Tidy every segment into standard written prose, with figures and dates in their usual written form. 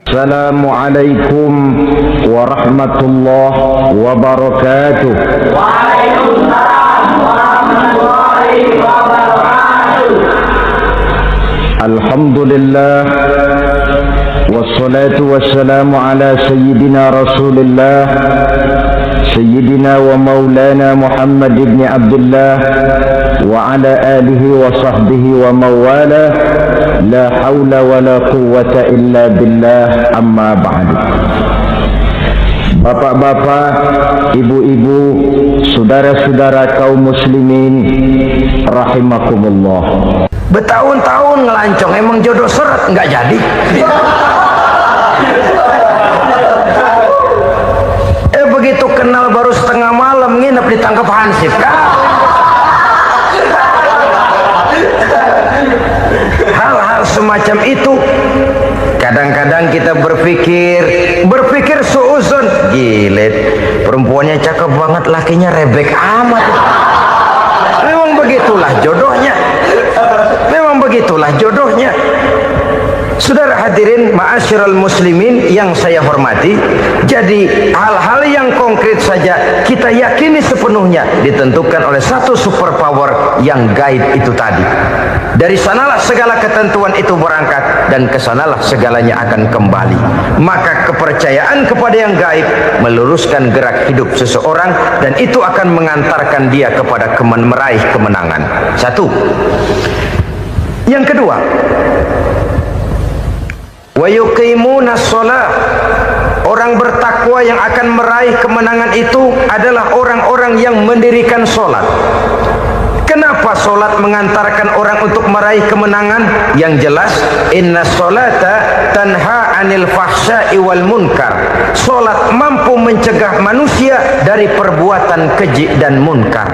Assalamualaikum warahmatullahi wabarakatuh. Waalaikumsalam warahmatullahi wabarakatuh. Alhamdulillah wassalatu wassalamu ala sayyidina Rasulillah sayyidina wa maulana Muhammad ibn Abdullah wa ala alihi wa sahbihi wa mawala. La haula wa la quwwata illa billah, amma ba'd. Bapak-bapak, ibu-ibu, saudara-saudara kaum muslimin rahimakumullah. Bertahun-tahun ngelancong, emang jodoh seret nggak jadi. Begitu kenal baru setengah malam nginep ditangkap hansip kan. Hal-hal semacam itu kadang-kadang kita berpikir suuzon, gile, perempuannya cakep banget, lakinya rebek amat. Memang begitulah jodohnya. Saudara hadirin ma'asyiral muslimin yang saya hormati, jadi hal-hal yang konkret saja kita yakini sepenuhnya ditentukan oleh satu superpower yang gaib itu tadi. Dari sanalah segala ketentuan itu berangkat dan kesanalah segalanya akan kembali. Maka kepercayaan kepada yang gaib meluruskan gerak hidup seseorang dan itu akan mengantarkan dia kepada meraih kemenangan. Satu. Yang kedua, wa yuqimuna shalah. Orang bertakwa yang akan meraih kemenangan itu adalah orang-orang yang mendirikan sholat. Kenapa sholat mengantarkan orang untuk meraih kemenangan? Yang jelas, inna sholata tanha anil fahsya'i wal munkar. Sholat mampu mencegah manusia dari perbuatan keji dan munkar.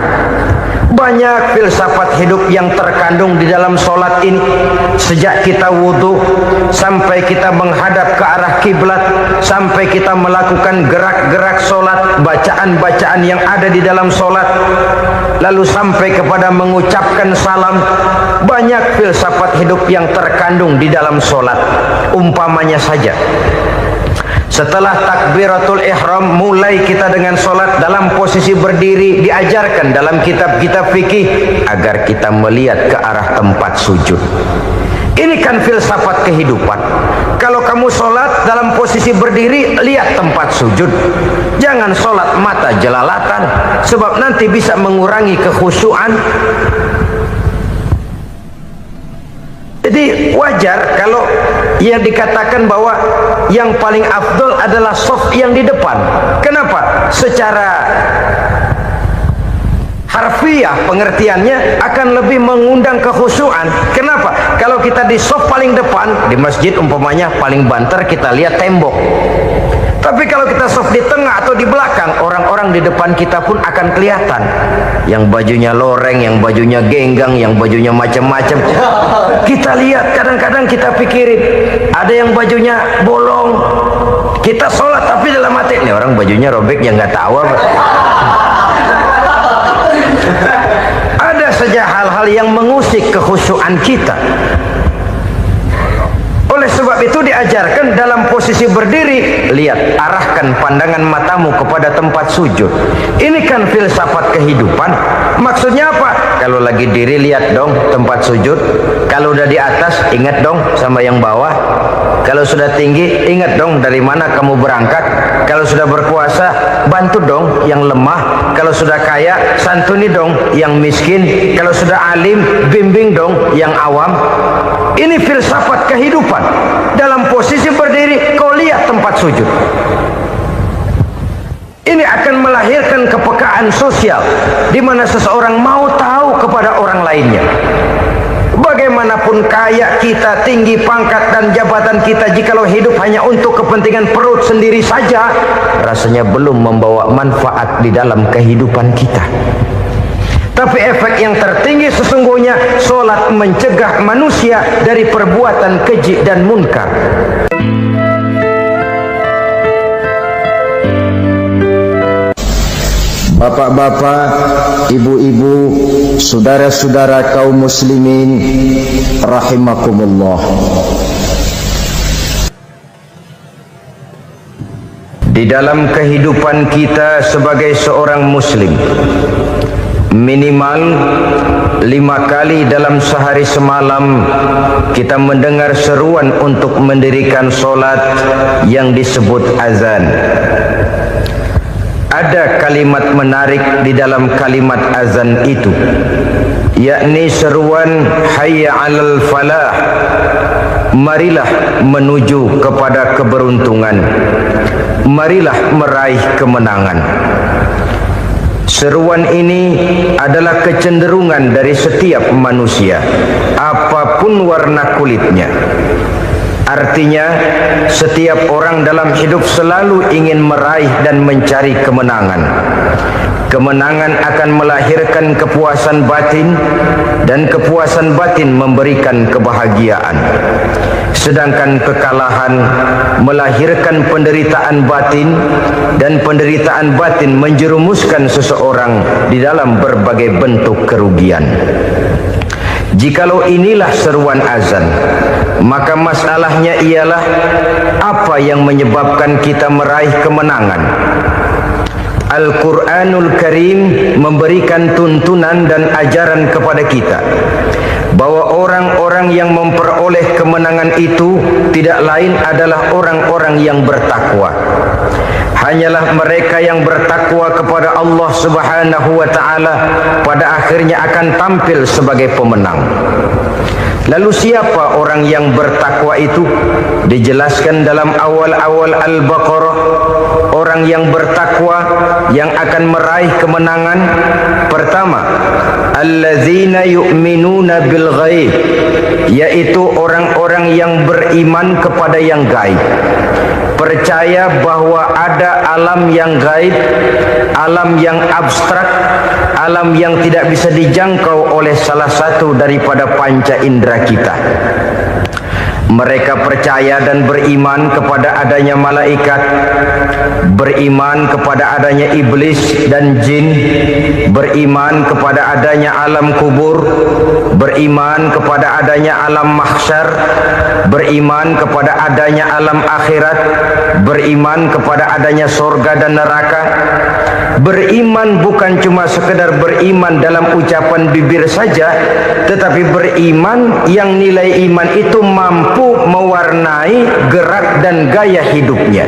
Banyak filsafat hidup yang terkandung di dalam sholat ini. Sejak kita wudhu sampai kita menghadap ke arah kiblat, sampai kita melakukan gerak-gerak sholat, bacaan-bacaan yang ada di dalam sholat, lalu sampai kepada mengucapkan salam. Banyak filsafat hidup yang terkandung di dalam sholat. Umpamanya saja, setelah takbiratul ihram mulai kita dengan sholat dalam posisi berdiri, diajarkan dalam kitab-kitab fikih agar kita melihat ke arah tempat sujud. Ini kan filsafat kehidupan. Kalau kamu sholat dalam posisi berdiri, lihat tempat sujud. Jangan sholat mata jelalatan, sebab nanti bisa mengurangi kekhusyuan. Jadi wajar kalau yang dikatakan bahwa yang paling afdol adalah shaf yang di depan. Kenapa? Secara harfiah pengertiannya akan lebih mengundang kekhusyuan. Kenapa? Kalau kita di shaf paling depan di masjid umpamanya paling banter kita lihat tembok. Tapi kalau kita shaf di tengah atau di belakang, orang-orang di depan kita pun akan kelihatan. Yang bajunya loreng, yang bajunya genggang, yang bajunya macam-macam. Kita lihat, kadang-kadang kita pikirin, ada yang bajunya bolong. Kita sholat tapi dalam hati, ini orang bajunya robek yang nggak tahu apa. Ada saja hal-hal yang mengusik kekhusyuan kita. Oleh sebab itu diajarkan dalam posisi berdiri, lihat, arahkan pandangan matamu kepada tempat sujud. Ini kan filsafat kehidupan. Maksudnya apa? Kalau lagi diri lihat dong tempat sujud. Kalau udah di atas ingat dong sama yang bawah. Kalau sudah tinggi ingat dong dari mana kamu berangkat. Kalau sudah berkuasa bantu dong yang lemah. Kalau sudah kaya santuni dong yang miskin. Kalau sudah alim bimbing dong yang awam. Ini filsafat kehidupan. Dalam posisi berdiri kau lihat tempat sujud. Ini akan melahirkan kepekaan sosial di mana seseorang mau tahu kepada orang lainnya. Bagaimanapun kaya kita, tinggi pangkat dan jabatan kita, jikalau hidup hanya untuk kepentingan perut sendiri saja, rasanya belum membawa manfaat di dalam kehidupan kita. Tapi efek yang tertinggi sesungguhnya, sholat mencegah manusia dari perbuatan keji dan munkar. Bapak-bapak, ibu-ibu, saudara-saudara kaum muslimin rahimakumullah. Di dalam kehidupan kita sebagai seorang muslim, minimal 5 kali dalam sehari semalam kita mendengar seruan untuk mendirikan solat yang disebut azan. Ada kalimat menarik di dalam kalimat azan itu, yakni seruan hayya 'alal falah, marilah menuju kepada keberuntungan, marilah meraih kemenangan. Seruan ini adalah kecenderungan dari setiap manusia, apapun warna kulitnya. Artinya, setiap orang dalam hidup selalu ingin meraih dan mencari kemenangan. Kemenangan akan melahirkan kepuasan batin, dan kepuasan batin memberikan kebahagiaan. Sedangkan kekalahan melahirkan penderitaan batin, dan penderitaan batin menjerumuskan seseorang di dalam berbagai bentuk kerugian. Jikalau inilah seruan azan, maka masalahnya ialah apa yang menyebabkan kita meraih kemenangan. Al-Quranul Karim memberikan tuntunan dan ajaran kepada kita bahwa orang-orang yang memperoleh kemenangan itu tidak lain adalah orang-orang yang bertakwa. Hanyalah mereka yang bertakwa kepada Allah Subhanahu wa ta'ala pada akhirnya akan tampil sebagai pemenang. Lalu siapa orang yang bertakwa itu? Dijelaskan dalam awal-awal Al-Baqarah, orang yang bertakwa yang akan meraih kemenangan. Pertama, allazina yu'minuna bil ghaib, yaitu orang-orang yang beriman kepada yang gaib. Percaya bahwa ada alam yang gaib, alam yang abstrak, alam yang tidak bisa dijangkau oleh salah satu daripada panca indera kita. Mereka percaya dan beriman kepada adanya malaikat, beriman kepada adanya iblis dan jin, beriman kepada adanya alam kubur, beriman kepada adanya alam mahsyar, beriman kepada adanya alam akhirat, beriman kepada adanya surga dan neraka. Beriman bukan cuma sekedar beriman dalam ucapan bibir saja, tetapi beriman yang nilai iman itu mampu mewarnai gerak dan gaya hidupnya.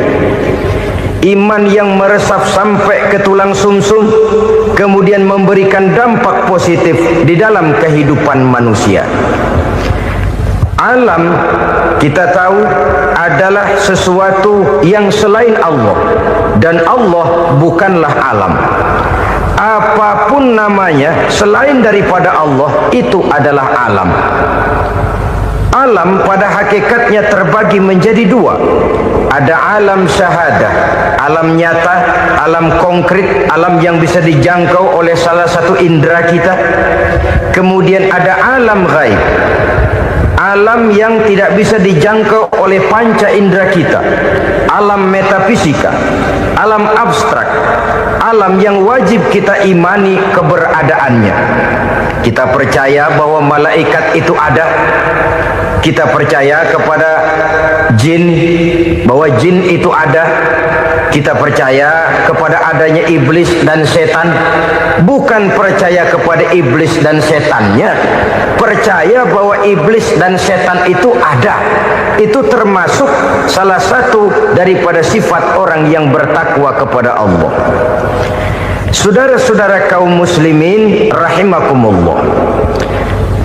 Iman yang meresap sampai ke tulang sumsum, kemudian memberikan dampak positif di dalam kehidupan manusia. Alam, kita tahu, adalah sesuatu yang selain Allah, dan Allah bukanlah alam. Apapun namanya selain daripada Allah, itu adalah alam. Alam pada hakikatnya terbagi menjadi dua. Ada alam syahadah, alam nyata, alam konkret, alam yang bisa dijangkau oleh salah satu indera kita. Kemudian ada alam ghaib, alam yang tidak bisa dijangkau oleh panca indera kita, alam metafisika, alam abstrak, alam yang wajib kita imani keberadaannya. Kita percaya bahwa malaikat itu ada. Kita percaya kepada jin, bahwa jin itu ada. Kita percaya kepada adanya iblis dan setan. Bukan percaya kepada iblis dan setannya, percaya bahwa iblis dan setan itu ada. Itu termasuk salah satu daripada sifat orang yang bertakwa kepada Allah. Saudara-saudara kaum muslimin rahimakumullah,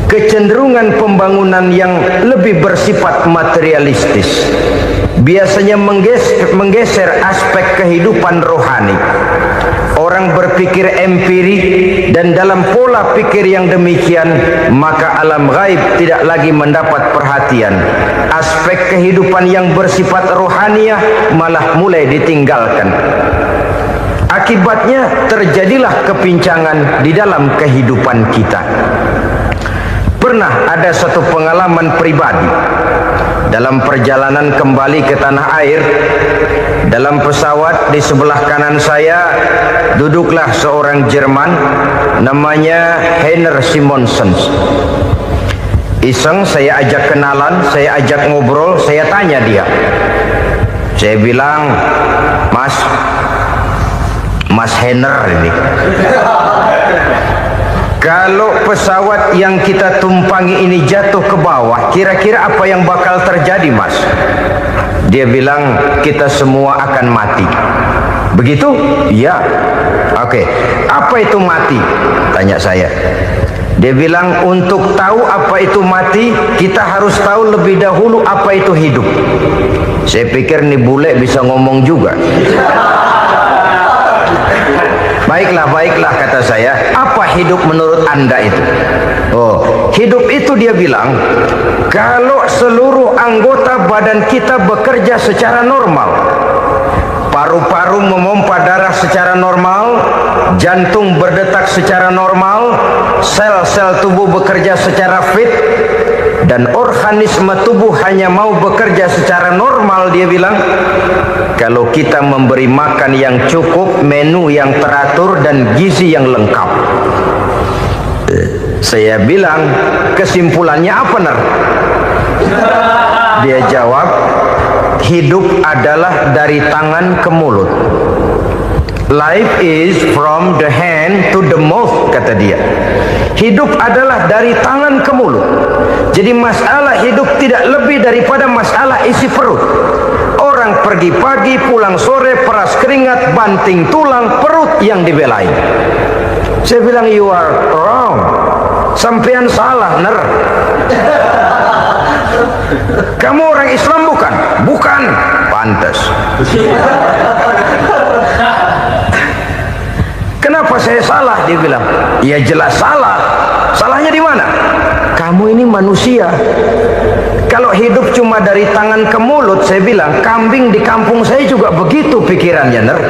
kecenderungan pembangunan yang lebih bersifat materialistis biasanya menggeser aspek kehidupan rohani. Orang berpikir empirik, dan dalam pola pikir yang demikian, maka alam gaib tidak lagi mendapat perhatian. Aspek kehidupan yang bersifat rohaniah malah mulai ditinggalkan. Akibatnya terjadilah kepincangan di dalam kehidupan kita. Pernah ada satu pengalaman pribadi dalam perjalanan kembali ke tanah air. Dalam pesawat di sebelah kanan saya duduklah seorang Jerman namanya Heiner Simonsen. Iseng saya ajak kenalan, saya ajak ngobrol, saya tanya dia, Saya bilang, Mas Henner ini, kalau pesawat yang kita tumpangi ini jatuh ke bawah, kira-kira apa yang bakal terjadi, Mas? Dia bilang, kita semua akan mati. Begitu? Iya. Oke. Apa itu mati? Tanya saya. Dia bilang, untuk tahu apa itu mati, kita harus tahu lebih dahulu apa itu hidup. Saya pikir nih bule bisa ngomong juga. Baiklah kata saya. Apa hidup menurut Anda itu? Oh, hidup itu dia bilang, kalau seluruh anggota badan kita bekerja secara normal. Paru-paru memompa darah secara normal, jantung berdetak secara normal, sel-sel tubuh bekerja secara fit, dan organisme tubuh hanya mau bekerja secara normal. Dia bilang, kalau kita memberi makan yang cukup, menu yang teratur, dan gizi yang lengkap. Saya bilang, kesimpulannya apa, Ner? Dia jawab, hidup adalah dari tangan ke mulut. Life is from the hand to the mouth, kata dia. Hidup adalah dari tangan ke mulut. Jadi masalah hidup tidak lebih daripada masalah isi perut. Orang pergi pagi, pulang sore, peras keringat, banting tulang, perut yang dibelai. Saya bilang, you are wrong. Sampean salah, Ner. Kamu orang Islam bukan? Bukan. Pantas. Kenapa saya salah? Dia bilang, ya jelas salah. Salahnya di mana? Kamu ini manusia. Kalau hidup cuma dari tangan ke mulut, saya bilang, kambing di kampung saya juga begitu pikirannya, Ner.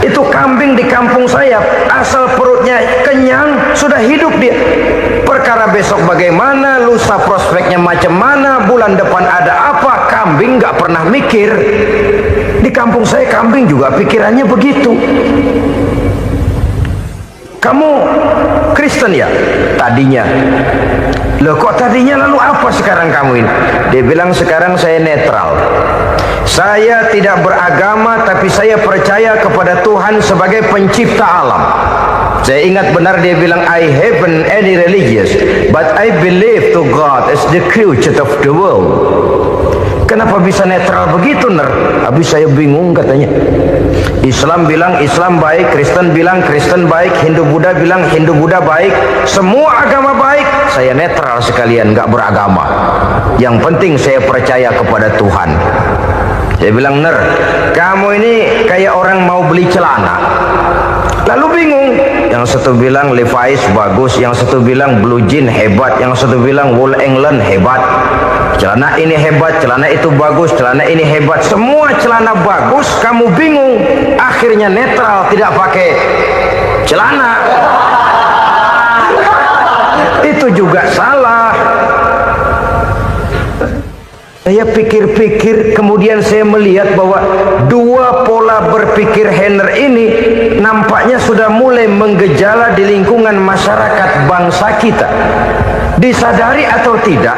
Itu kambing di kampung saya, asal perutnya kenyang, sudah hidup dia. Perkara besok bagaimana, lusa prospeknya macam mana, bulan depan ada apa, kambing nggak pernah mikir. Di kampung saya kambing juga pikirannya begitu. Kamu Kristen ya? Tadinya. Loh kok tadinya, lalu apa sekarang kamu ini? Dia bilang, sekarang saya netral. Saya tidak beragama, tapi saya percaya kepada Tuhan sebagai pencipta alam. Saya ingat benar dia bilang, I haven't any religious, but I believe to God as the creator of the world. Kenapa bisa netral begitu, Ner? Habis saya bingung, katanya. Islam bilang Islam baik, Kristen bilang Kristen baik, Hindu Buddha bilang Hindu Buddha baik, semua agama baik. Saya netral sekalian, nggak beragama. Yang penting saya percaya kepada Tuhan. Saya bilang, Ner, kamu ini kayak orang mau beli celana, lalu bingung. Yang satu bilang Levi's bagus, yang satu bilang Blue Jean hebat, yang satu bilang Wool England hebat. Celana ini hebat, celana itu bagus, celana ini hebat. Semua celana bagus, kamu bingung. Akhirnya netral, tidak pakai celana. Itu juga salah. Saya pikir-pikir, kemudian saya melihat bahwa dua pola berpikir Henner ini nampaknya sudah mulai menggejala di lingkungan masyarakat bangsa kita. Disadari atau tidak,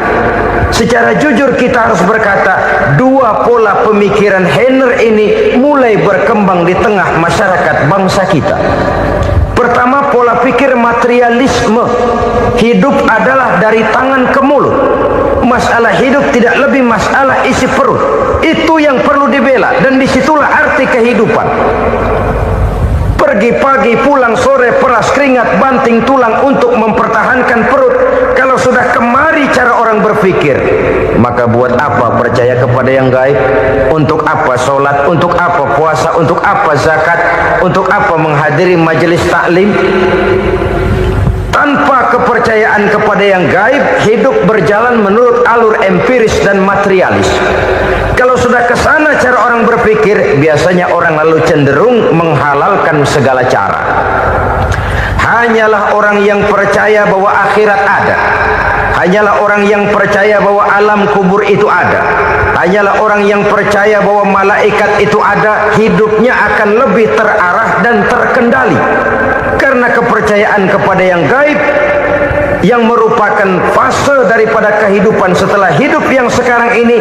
secara jujur kita harus berkata, dua pola pemikiran Henner ini mulai berkembang di tengah masyarakat bangsa kita. Pertama, pola pikir materialisme. Hidup adalah dari tangan ke mulut. Masalah hidup tidak lebih masalah isi perut. Itu yang perlu dibela, dan disitulah arti kehidupan. Pergi pagi, pulang sore, peras keringat, banting tulang untuk mempertahankan perut. Kalau sudah kemari cara orang berpikir, maka buat apa percaya kepada yang gaib? Untuk apa sholat? Untuk apa puasa? Untuk apa zakat? Untuk apa menghadiri majelis taklim? Tanpa kepercayaan kepada yang gaib, hidup berjalan menurut alur empiris dan materialis. Kalau sudah ke sana cara orang berpikir, biasanya orang lalu cenderung menghalalkan segala cara. Hanyalah orang yang percaya bahwa akhirat ada, hanyalah orang yang percaya bahwa alam kubur itu ada, hanyalah orang yang percaya bahwa malaikat itu ada, hidupnya akan lebih terarah dan terkendali. Karena kepercayaan kepada yang gaib, yang merupakan fase daripada kehidupan setelah hidup yang sekarang ini,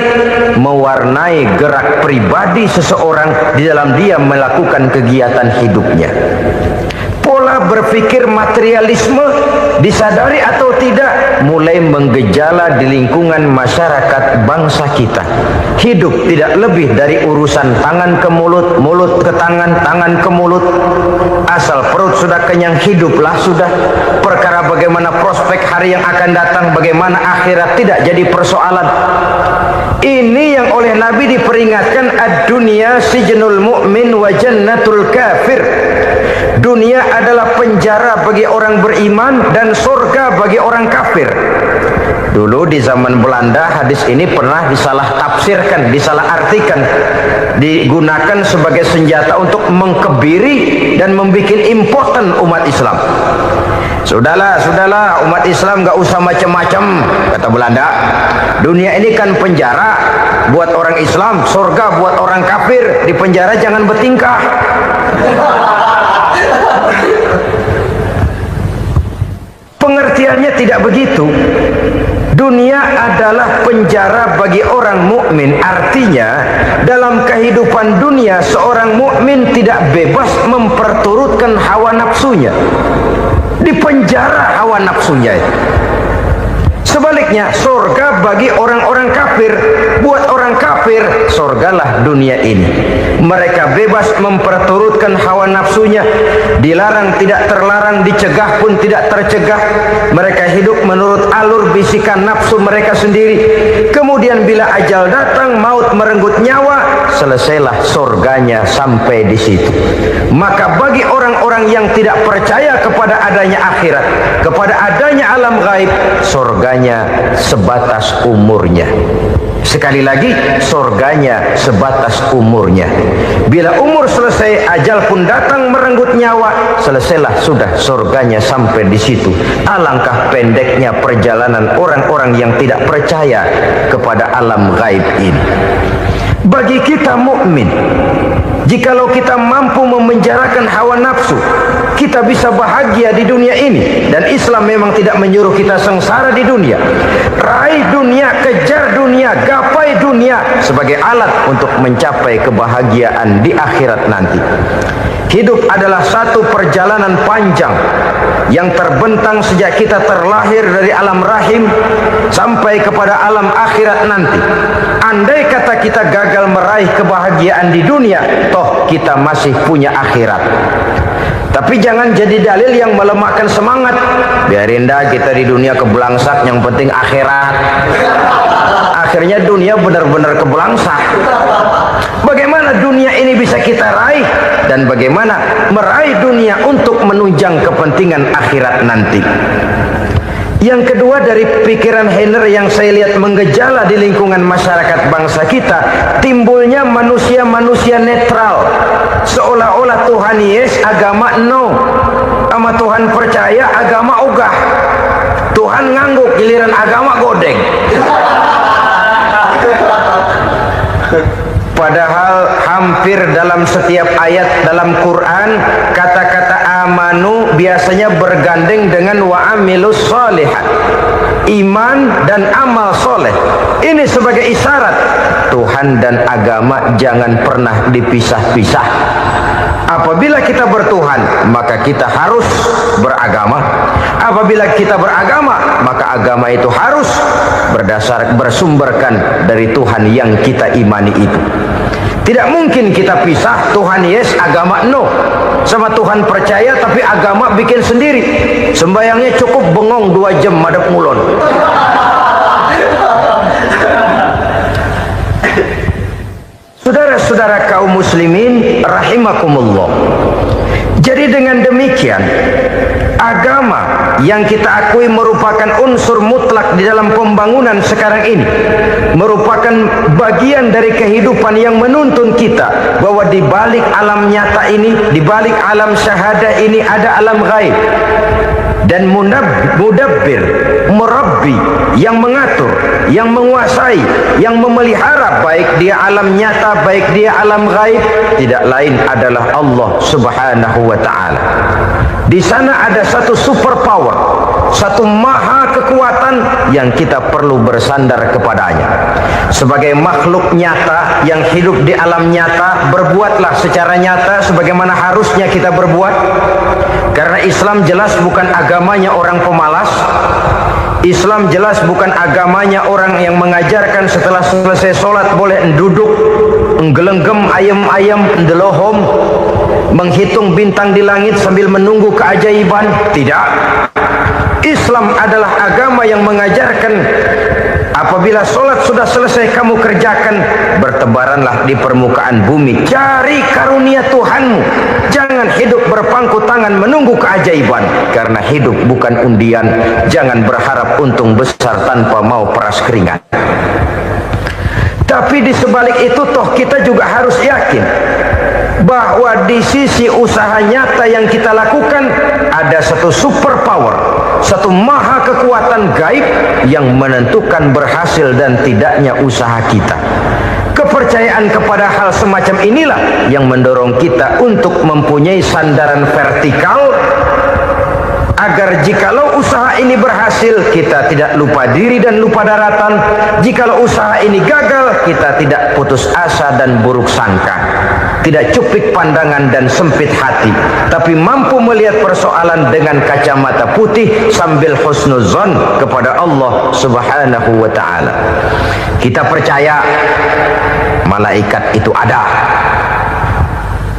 mewarnai gerak pribadi seseorang di dalam dia melakukan kegiatan hidupnya. Pola berpikir materialisme, disadari atau tidak, mulai menggejala di lingkungan masyarakat bangsa kita. Hidup tidak lebih dari urusan tangan ke mulut, mulut ke tangan, tangan ke mulut. Asal perut sudah kenyang, hiduplah sudah. Perkara bagaimana prospek hari yang akan datang, bagaimana akhirat, tidak jadi persoalan. Ini yang oleh Nabi diperingatkan, ad-dunya sijnul mu'min wa jannatul kafir. Dunia adalah penjara bagi orang beriman dan surga bagi orang kafir. Dulu di zaman Belanda hadis ini pernah disalah tafsirkan, disalah artikan, digunakan sebagai senjata untuk mengkebiri dan membuat impoten umat Islam. Sudahlah umat Islam gak usah macam-macam, kata Belanda. Dunia ini kan penjara buat orang Islam, surga buat orang kafir. Di penjara jangan bertingkah. Pengertiannya tidak begitu. Dunia adalah penjara bagi orang mukmin. Artinya dalam kehidupan dunia seorang mukmin tidak bebas memperturutkan hawa nafsunya. Di penjara hawa nafsunya. Sebaliknya, surga bagi orang-orang kafir. Buat orang kafir, surgalah dunia ini. Mereka bebas memperturutkan hawa nafsunya. Dilarang tidak terlarang, dicegah pun tidak tercegah. Mereka hidup menurut alur bisikan nafsu mereka sendiri. Kemudian bila ajal datang, maut merenggut nyawa, selesailah surganya sampai di situ. Maka bagi orang-orang yang tidak percaya kepada adanya akhirat, kepada adanya alam gaib, surganya sebatas umurnya. Sekali lagi, surganya sebatas umurnya. Bila umur selesai, ajal pun datang merenggut nyawa, selesailah sudah surganya sampai di situ. Alangkah pendeknya perjalanan orang-orang yang tidak percaya kepada alam gaib ini. Bagi kita mukmin, jikalau kita mampu memenjarakan hawa nafsu, kita bisa bahagia di dunia ini. Dan Islam memang tidak menyuruh kita sengsara di dunia. Raih dunia, kejar dunia, gapai dunia sebagai alat untuk mencapai kebahagiaan di akhirat nanti. Hidup adalah satu perjalanan panjang yang terbentang sejak kita terlahir dari alam rahim sampai kepada alam akhirat nanti. Andai kata kita gagal meraih kebahagiaan di dunia, toh kita masih punya akhirat. Tapi jangan jadi dalil yang melemahkan semangat. Biarin dah kita di dunia kebelangsak, yang penting akhirat. Akhirnya dunia benar-benar kebelangsak. Bagaimana dunia ini bisa kita raih, dan bagaimana meraih dunia untuk menunjang kepentingan akhirat nanti. Yang kedua, dari pikiran Heiner yang saya lihat menggejala di lingkungan masyarakat bangsa kita, timbulnya manusia-manusia netral. Seolah-olah Tuhan yes, agama no. Sama Tuhan percaya, agama ogah. Tuhan ngangguk, giliran agama godeng. Padahal hampir dalam setiap ayat dalam Quran, kata-kata amanu biasanya bergandeng dengan wa amilus sholihat, iman dan amal soleh. Ini sebagai isyarat Tuhan dan agama jangan pernah dipisah-pisah. Apabila kita bertuhan, maka kita harus beragama. Apabila kita beragama, maka agama itu harus bersumberkan dari Tuhan yang kita imani itu. Tidak mungkin kita pisah, Tuhan yes, agama no. Sama Tuhan percaya tapi agama bikin sendiri. Sembayangnya cukup bengong 2 jam madep mulon. Saudara-saudara kaum muslimin rahimakumullah. Jadi dengan demikian, agama yang kita akui merupakan unsur mutlak di dalam pembangunan sekarang ini, merupakan bagian dari kehidupan yang menuntun kita bahwa di balik alam nyata ini, di balik alam syahadah ini ada alam gaib. Dan mudabbir, murabbi, yang mengatur, yang menguasai, yang memelihara baik dia alam nyata, baik dia alam gaib, tidak lain adalah Allah Subhanahu wa ta'ala. Di sana ada satu super power, satu maha kekuatan yang kita perlu bersandar kepadanya. Sebagai makhluk nyata yang hidup di alam nyata, berbuatlah secara nyata sebagaimana harusnya kita berbuat. Karena Islam jelas bukan agamanya orang pemalas. Islam jelas bukan agamanya orang yang mengajarkan setelah selesai sholat boleh duduk, nggelenggem ayam-ayam, ndelohom, menghitung bintang di langit sambil menunggu keajaiban. Tidak. Islam adalah agama yang mengajarkan apabila sholat sudah selesai kamu kerjakan, bertebaranlah di permukaan bumi, cari karunia Tuhanmu. Jangan hidup berpangku tangan menunggu keajaiban, karena hidup bukan undian. Jangan berharap untung besar tanpa mau peras keringat. Tapi di sebalik itu toh kita juga harus yakin bahwa di sisi usaha nyata yang kita lakukan ada satu super power, satu maha kekuatan gaib yang menentukan berhasil dan tidaknya usaha kita. Kepercayaan kepada hal semacam inilah yang mendorong kita untuk mempunyai sandaran vertikal, agar jikalau usaha ini berhasil, kita tidak lupa diri dan lupa daratan. Jikalau usaha ini gagal, kita tidak putus asa dan buruk sangka, tidak cupik pandangan dan sempit hati, tapi mampu melihat persoalan dengan kacamata putih sambil husnuzon kepada Allah Subhanahu wa ta'ala. Kita percaya malaikat itu ada.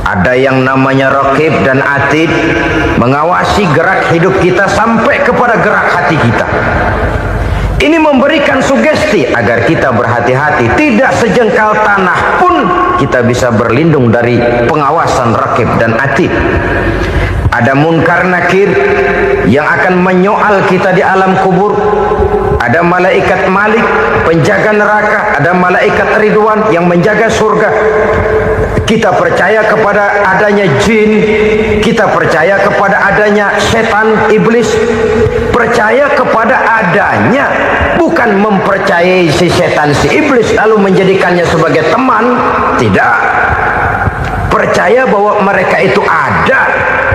Ada yang namanya Raqib dan Atid, mengawasi gerak hidup kita sampai kepada gerak hati kita. Ini memberikan sugesti agar kita berhati-hati. Tidak sejengkal tanah pun kita bisa berlindung dari pengawasan Raqib dan Atid. Ada munkar nakir yang akan menyoal kita di alam kubur. Ada malaikat Malik, penjaga neraka. Ada malaikat Ridwan yang menjaga surga. Kita percaya kepada adanya jin, kita percaya kepada adanya setan, iblis. Percaya kepada adanya, bukan mempercayai si setan, si iblis lalu menjadikannya sebagai teman. Tidak. Percaya bahwa mereka itu ada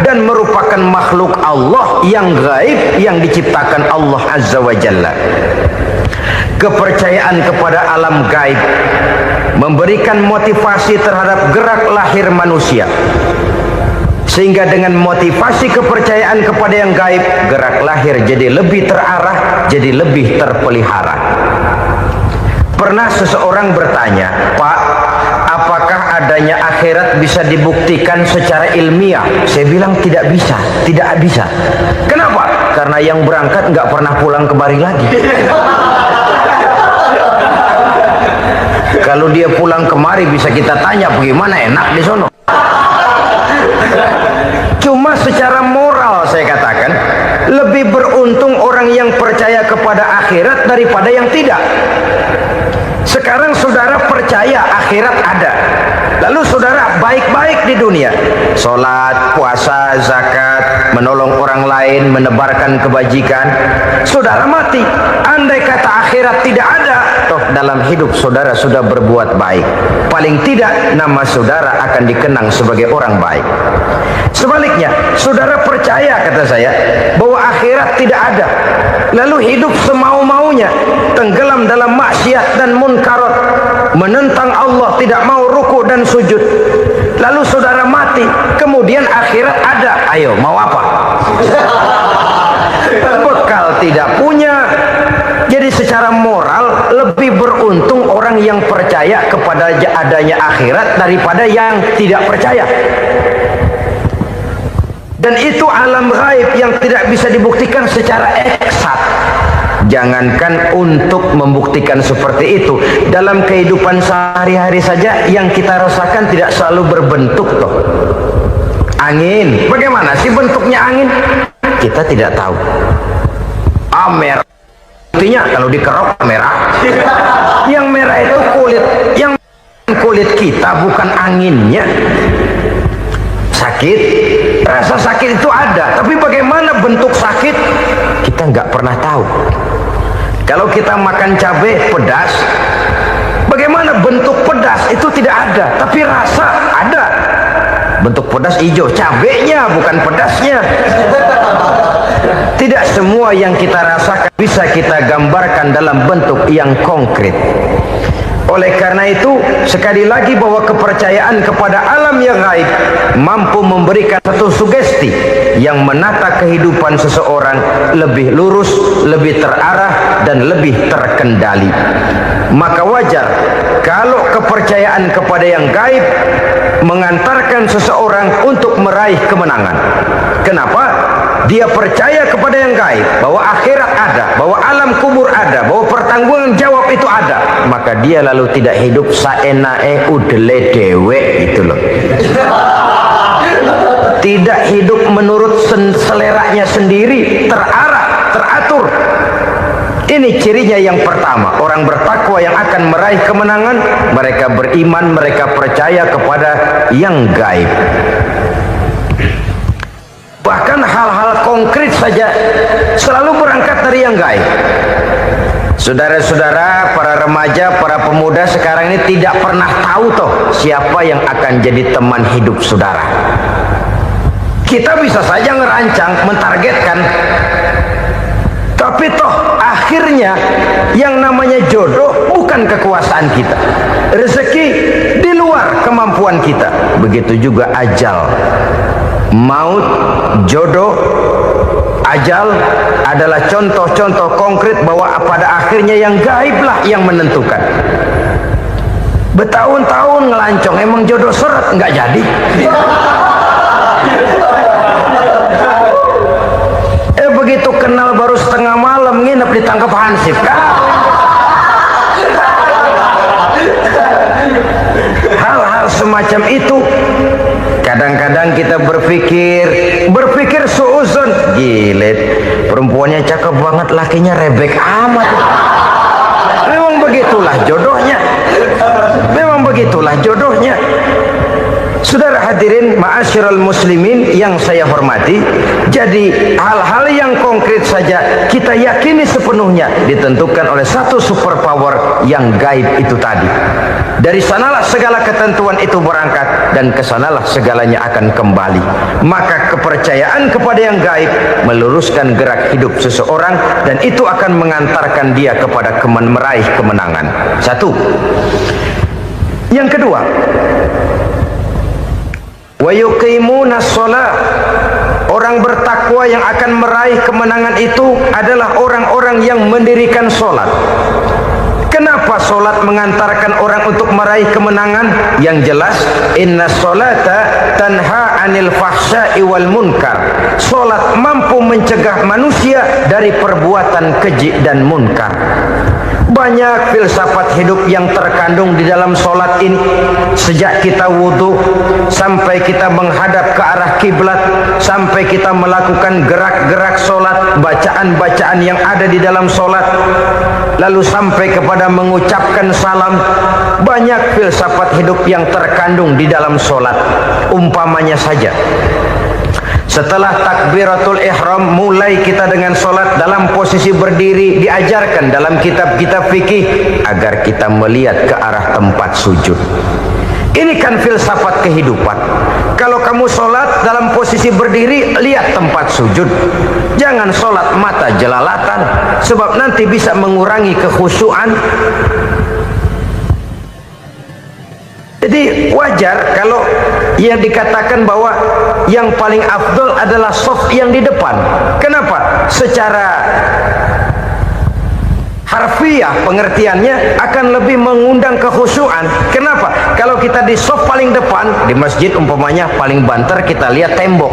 dan merupakan makhluk Allah yang gaib, yang diciptakan Allah Azza wa Jalla. Kepercayaan kepada alam gaib memberikan motivasi terhadap gerak lahir manusia, sehingga dengan motivasi kepercayaan kepada yang gaib, gerak lahir jadi lebih terarah, jadi lebih terpelihara. Pernah seseorang bertanya, "Pak, apakah adanya akhirat bisa dibuktikan secara ilmiah?" Saya bilang tidak bisa, tidak bisa. Kenapa? Karena yang berangkat nggak pernah pulang kembali lagi. Kalau dia pulang kemari bisa kita tanya bagaimana enak di sono. Cuma secara moral saya katakan, lebih beruntung orang yang percaya kepada akhirat daripada yang tidak. Sekarang saudara percaya akhirat ada, lalu saudara baik-baik di dunia, sholat, puasa, zakat, menolong orang lain, menebarkan kebajikan. Saudara mati, andai kata akhirat tidak ada, toh dalam hidup saudara sudah berbuat baik, paling tidak nama saudara akan dikenang sebagai orang baik. Sebaliknya, saudara percaya, kata saya, bahwa akhirat tidak ada, lalu hidup semau-maunya, tenggelam dalam maksiat dan munkarat, menentang Allah, tidak mau ruku dan sujud, lalu saudara mati, kemudian akhirat ada, ayo mau apa? Bekal tidak punya. Jadi secara moral lebih beruntung orang yang percaya kepada adanya akhirat daripada yang tidak percaya. Dan itu alam gaib yang tidak bisa dibuktikan secara eksat. Jangankan untuk membuktikan seperti itu, dalam kehidupan sehari-hari saja yang kita rasakan tidak selalu berbentuk toh. Angin, bagaimana sih bentuknya angin? Kita tidak tahu. Merah, buktinya kalau dikerok merah. Yang merah itu kulit, yang kulit kita bukan anginnya. Sakit, rasa sakit itu ada, tapi bagaimana bentuk sakit kita nggak pernah tahu. Kalau kita makan cabai pedas, bagaimana bentuk pedas itu tidak ada, tapi rasa ada. Bentuk pedas hijau, cabenya bukan pedasnya. Tidak semua yang kita rasakan bisa kita gambarkan dalam bentuk yang konkret. Oleh karena itu, sekali lagi bahwa kepercayaan kepada alam yang gaib mampu memberikan satu sugesti yang menata kehidupan seseorang lebih lurus, lebih terarah, dan lebih terkendali. Maka wajar kalau kepercayaan kepada yang gaib mengantarkan seseorang untuk meraih kemenangan. Kenapa? Dia percaya kepada yang gaib, bahwa akhirat ada, bahwa alam kubur ada, bahwa pertanggungan jawab itu ada. Maka dia lalu tidak hidup saenae udele dewe, itu loh. Tidak hidup menurut seleranya sendiri, terarah, teratur. Ini cirinya yang pertama. Orang bertakwa yang akan meraih kemenangan, mereka beriman, mereka percaya kepada yang gaib. Bahkan hal-hal konkret saja selalu berangkat dari yang gaib. Saudara-saudara, para remaja, para pemuda sekarang ini tidak pernah tahu toh siapa yang akan jadi teman hidup saudara. Kita bisa saja ngerancang, mentargetkan, tapi toh akhirnya yang namanya jodoh bukan kekuasaan kita. Rezeki di luar kemampuan kita. Begitu juga ajal. Maut, jodoh, ajal adalah contoh-contoh konkret bahwa pada akhirnya yang gaiblah yang menentukan. Bertahun-tahun ngelancong, emang jodoh seret, nggak jadi. Begitu kenal baru setengah malam nginep ditangkap hansip kan. Hal-hal semacam itu kadang-kadang kita berpikir suuzon, gilet, perempuannya cakep banget, lakinya rebek amat. Memang begitulah jodohnya. Memang begitulah jodohnya. Saudara hadirin ma'asyiral muslimin yang saya hormati, jadi hal-hal yang konkret saja kita yakini sepenuhnya ditentukan oleh satu superpower yang gaib itu tadi. Dari sanalah segala ketentuan itu berangkat dan kesanalah segalanya akan kembali. Maka kepercayaan kepada yang gaib meluruskan gerak hidup seseorang dan itu akan mengantarkan dia kepada meraih kemenangan. Satu. Yang kedua, wa yuqimuna shalah. Orang bertakwa yang akan meraih kemenangan itu adalah orang-orang yang mendirikan sholat. Kenapa sholat mengantarkan orang untuk meraih kemenangan? Yang jelas, inna sholata tanha anil fahsya'i wal munkar. Sholat mampu mencegah manusia dari perbuatan keji dan munkar. Banyak filsafat hidup yang terkandung di dalam sholat ini. Sejak kita wudhu sampai kita menghadap ke arah kiblat, sampai kita melakukan gerak-gerak sholat, bacaan-bacaan yang ada di dalam sholat, lalu sampai kepada mengucapkan salam. Banyak filsafat hidup yang terkandung di dalam sholat. Umpamanya saja, setelah takbiratul ihram mulai kita dengan sholat dalam posisi berdiri, diajarkan dalam kitab-kitab fikih agar kita melihat ke arah tempat sujud. Ini kan filsafat kehidupan. Kalau kamu sholat dalam posisi berdiri, lihat tempat sujud. Jangan sholat mata jelalatan, sebab nanti bisa mengurangi kekhusyuan. Jadi wajar kalau yang dikatakan bahwa yang paling afdol adalah shaf yang di depan. Kenapa? Secara harfiah pengertiannya akan lebih mengundang kekhusyuan. Kenapa? Kalau kita di shaf paling depan di masjid umpamanya paling banter kita lihat tembok.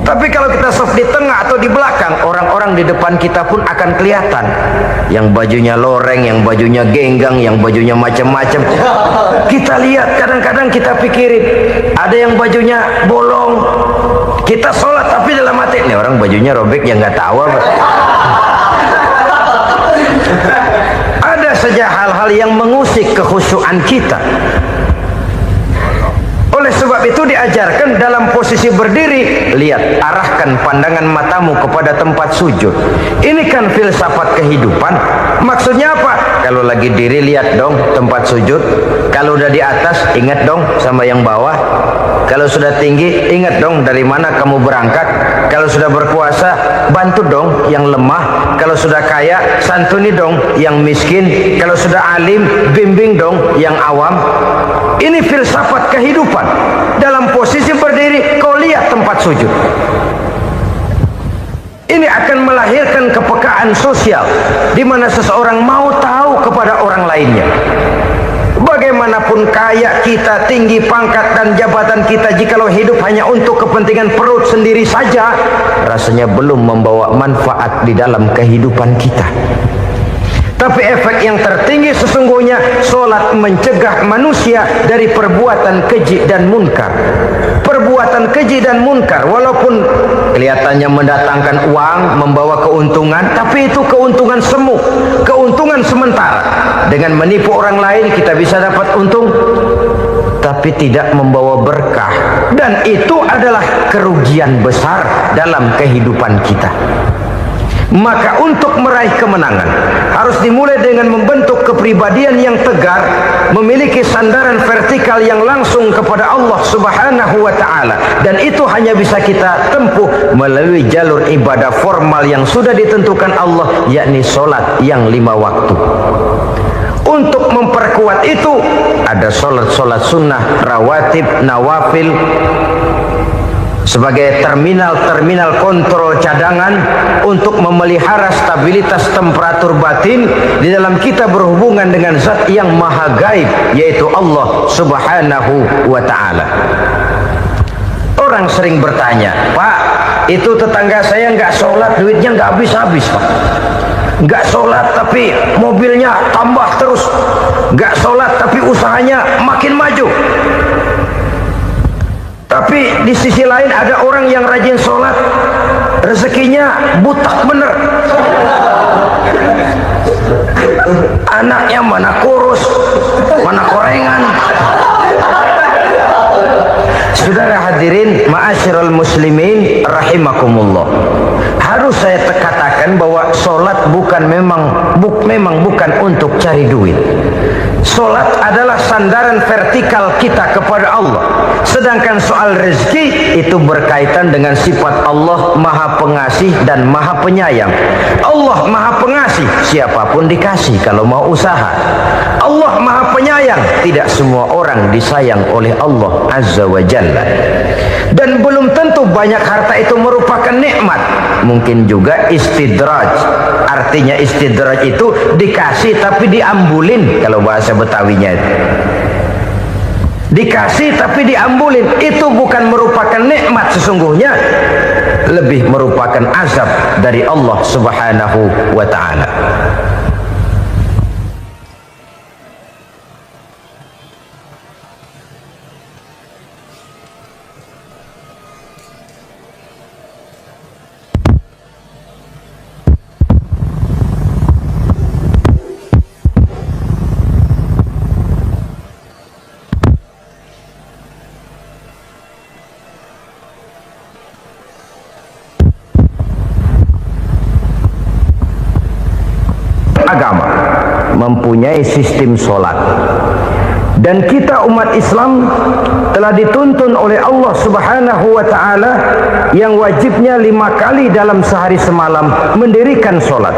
Tapi kalau kita shaf di tengah atau di belakang, orang-orang di depan kita pun akan kelihatan. Yang bajunya loreng, yang bajunya genggang, yang bajunya macam-macam. Kita lihat, kadang-kadang kita pikirin, ada yang bajunya bolong. Kita sholat tapi dalam hati, ini orang bajunya robek yang nggak tahu apa. Ada saja hal-hal yang mengusik kekhusyuan kita. Oleh sebab itu diajarkan dalam posisi berdiri, lihat, arahkan pandangan matamu kepada tempat sujud. Ini kan filsafat kehidupan. Maksudnya apa? Kalau lagi diri lihat dong tempat sujud. Kalau udah di atas ingat dong sama yang bawah. Kalau sudah tinggi, ingat dong dari mana kamu berangkat. Kalau sudah berkuasa, bantu dong yang lemah. Kalau sudah kaya, santuni dong yang miskin. Kalau sudah alim, bimbing dong yang awam. Ini filsafat kehidupan. Dalam posisi berdiri, kau lihat tempat sujud. Ini akan melahirkan kepekaan sosial, di mana seseorang mau tahu kepada orang lainnya. Bagaimanapun kaya kita, tinggi pangkat dan jabatan kita, jikalau hidup hanya untuk kepentingan perut sendiri saja, rasanya belum membawa manfaat di dalam kehidupan kita. Tapi efek yang tertinggi sesungguhnya, solat mencegah manusia dari perbuatan keji dan munkar. Perbuatan keji dan munkar, walaupun kelihatannya mendatangkan uang, membawa keuntungan, tapi itu keuntungan semu, keuntungan sementara. Dengan menipu orang lain kita bisa dapat untung, tapi tidak membawa berkah. Dan itu adalah kerugian besar dalam kehidupan kita. Maka untuk meraih kemenangan harus dimulai dengan membentuk kepribadian yang tegar, memiliki sandaran vertikal yang langsung kepada Allah Subhanahu wa ta'ala. Dan itu hanya bisa kita tempuh melalui jalur ibadah formal yang sudah ditentukan Allah, yakni solat yang 5 waktu. Untuk memperkuat itu ada solat-solat sunnah, rawatib, nawafil, sebagai terminal kontrol cadangan untuk memelihara stabilitas temperatur batin di dalam kita berhubungan dengan zat yang maha gaib, yaitu Allah Subhanahu wa ta'ala. Orang sering bertanya, Pak, itu tetangga saya nggak sholat, duitnya nggak habis-habis, Pak. Nggak sholat tapi mobilnya tambah terus, nggak sholat tapi usahanya makin maju. Tapi di sisi lain ada orang yang rajin sholat, rezekinya butak bener. Anaknya mana kurus, mana korengan. Saudara hadirin, ma'asyiral muslimin rahimakumullah. Harus saya katakan bahwa sholat memang bukan untuk cari duit. Sholat adalah sandaran vertikal kita kepada Allah. Sedangkan soal rezeki itu berkaitan dengan sifat Allah maha pengasih dan maha penyayang. Allah maha pengasih, siapapun dikasih kalau mau usaha. Allah maha penyayang, tidak semua orang disayang oleh Allah Azza wa Jalla. Dan belum tentu banyak harta itu merupakan nikmat. Mungkin juga istidraj. Artinya istidraj itu dikasih tapi diambulin, kalau bahasa Betawinya itu. Dikasih tapi diambulin, itu bukan merupakan nikmat sesungguhnya, lebih merupakan azab dari Allah Subhanahu wa ta'ala. Agama mempunyai sistem solat, dan kita umat Islam telah dituntun oleh Allah Subhanahu wa ta'ala yang wajibnya 5 kali dalam sehari semalam mendirikan solat,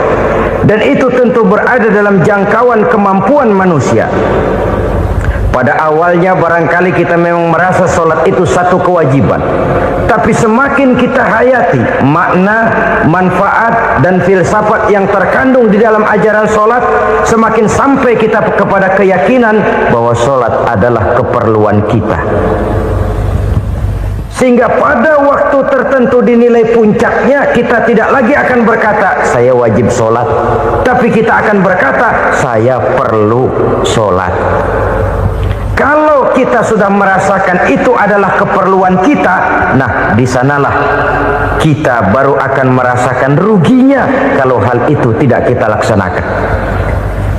dan itu tentu berada dalam jangkauan kemampuan manusia. Pada awalnya barangkali kita memang merasa solat itu satu kewajiban, tapi semakin kita hayati makna, manfaat dan filsafat yang terkandung di dalam ajaran solat, semakin sampai kita kepada keyakinan bahwa solat adalah keperluan kita. Sehingga pada waktu tertentu dinilai puncaknya, kita tidak lagi akan berkata saya wajib solat, tapi kita akan berkata saya perlu solat. Kalau kita sudah merasakan itu adalah keperluan kita, nah di sanalah kita baru akan merasakan ruginya kalau hal itu tidak kita laksanakan.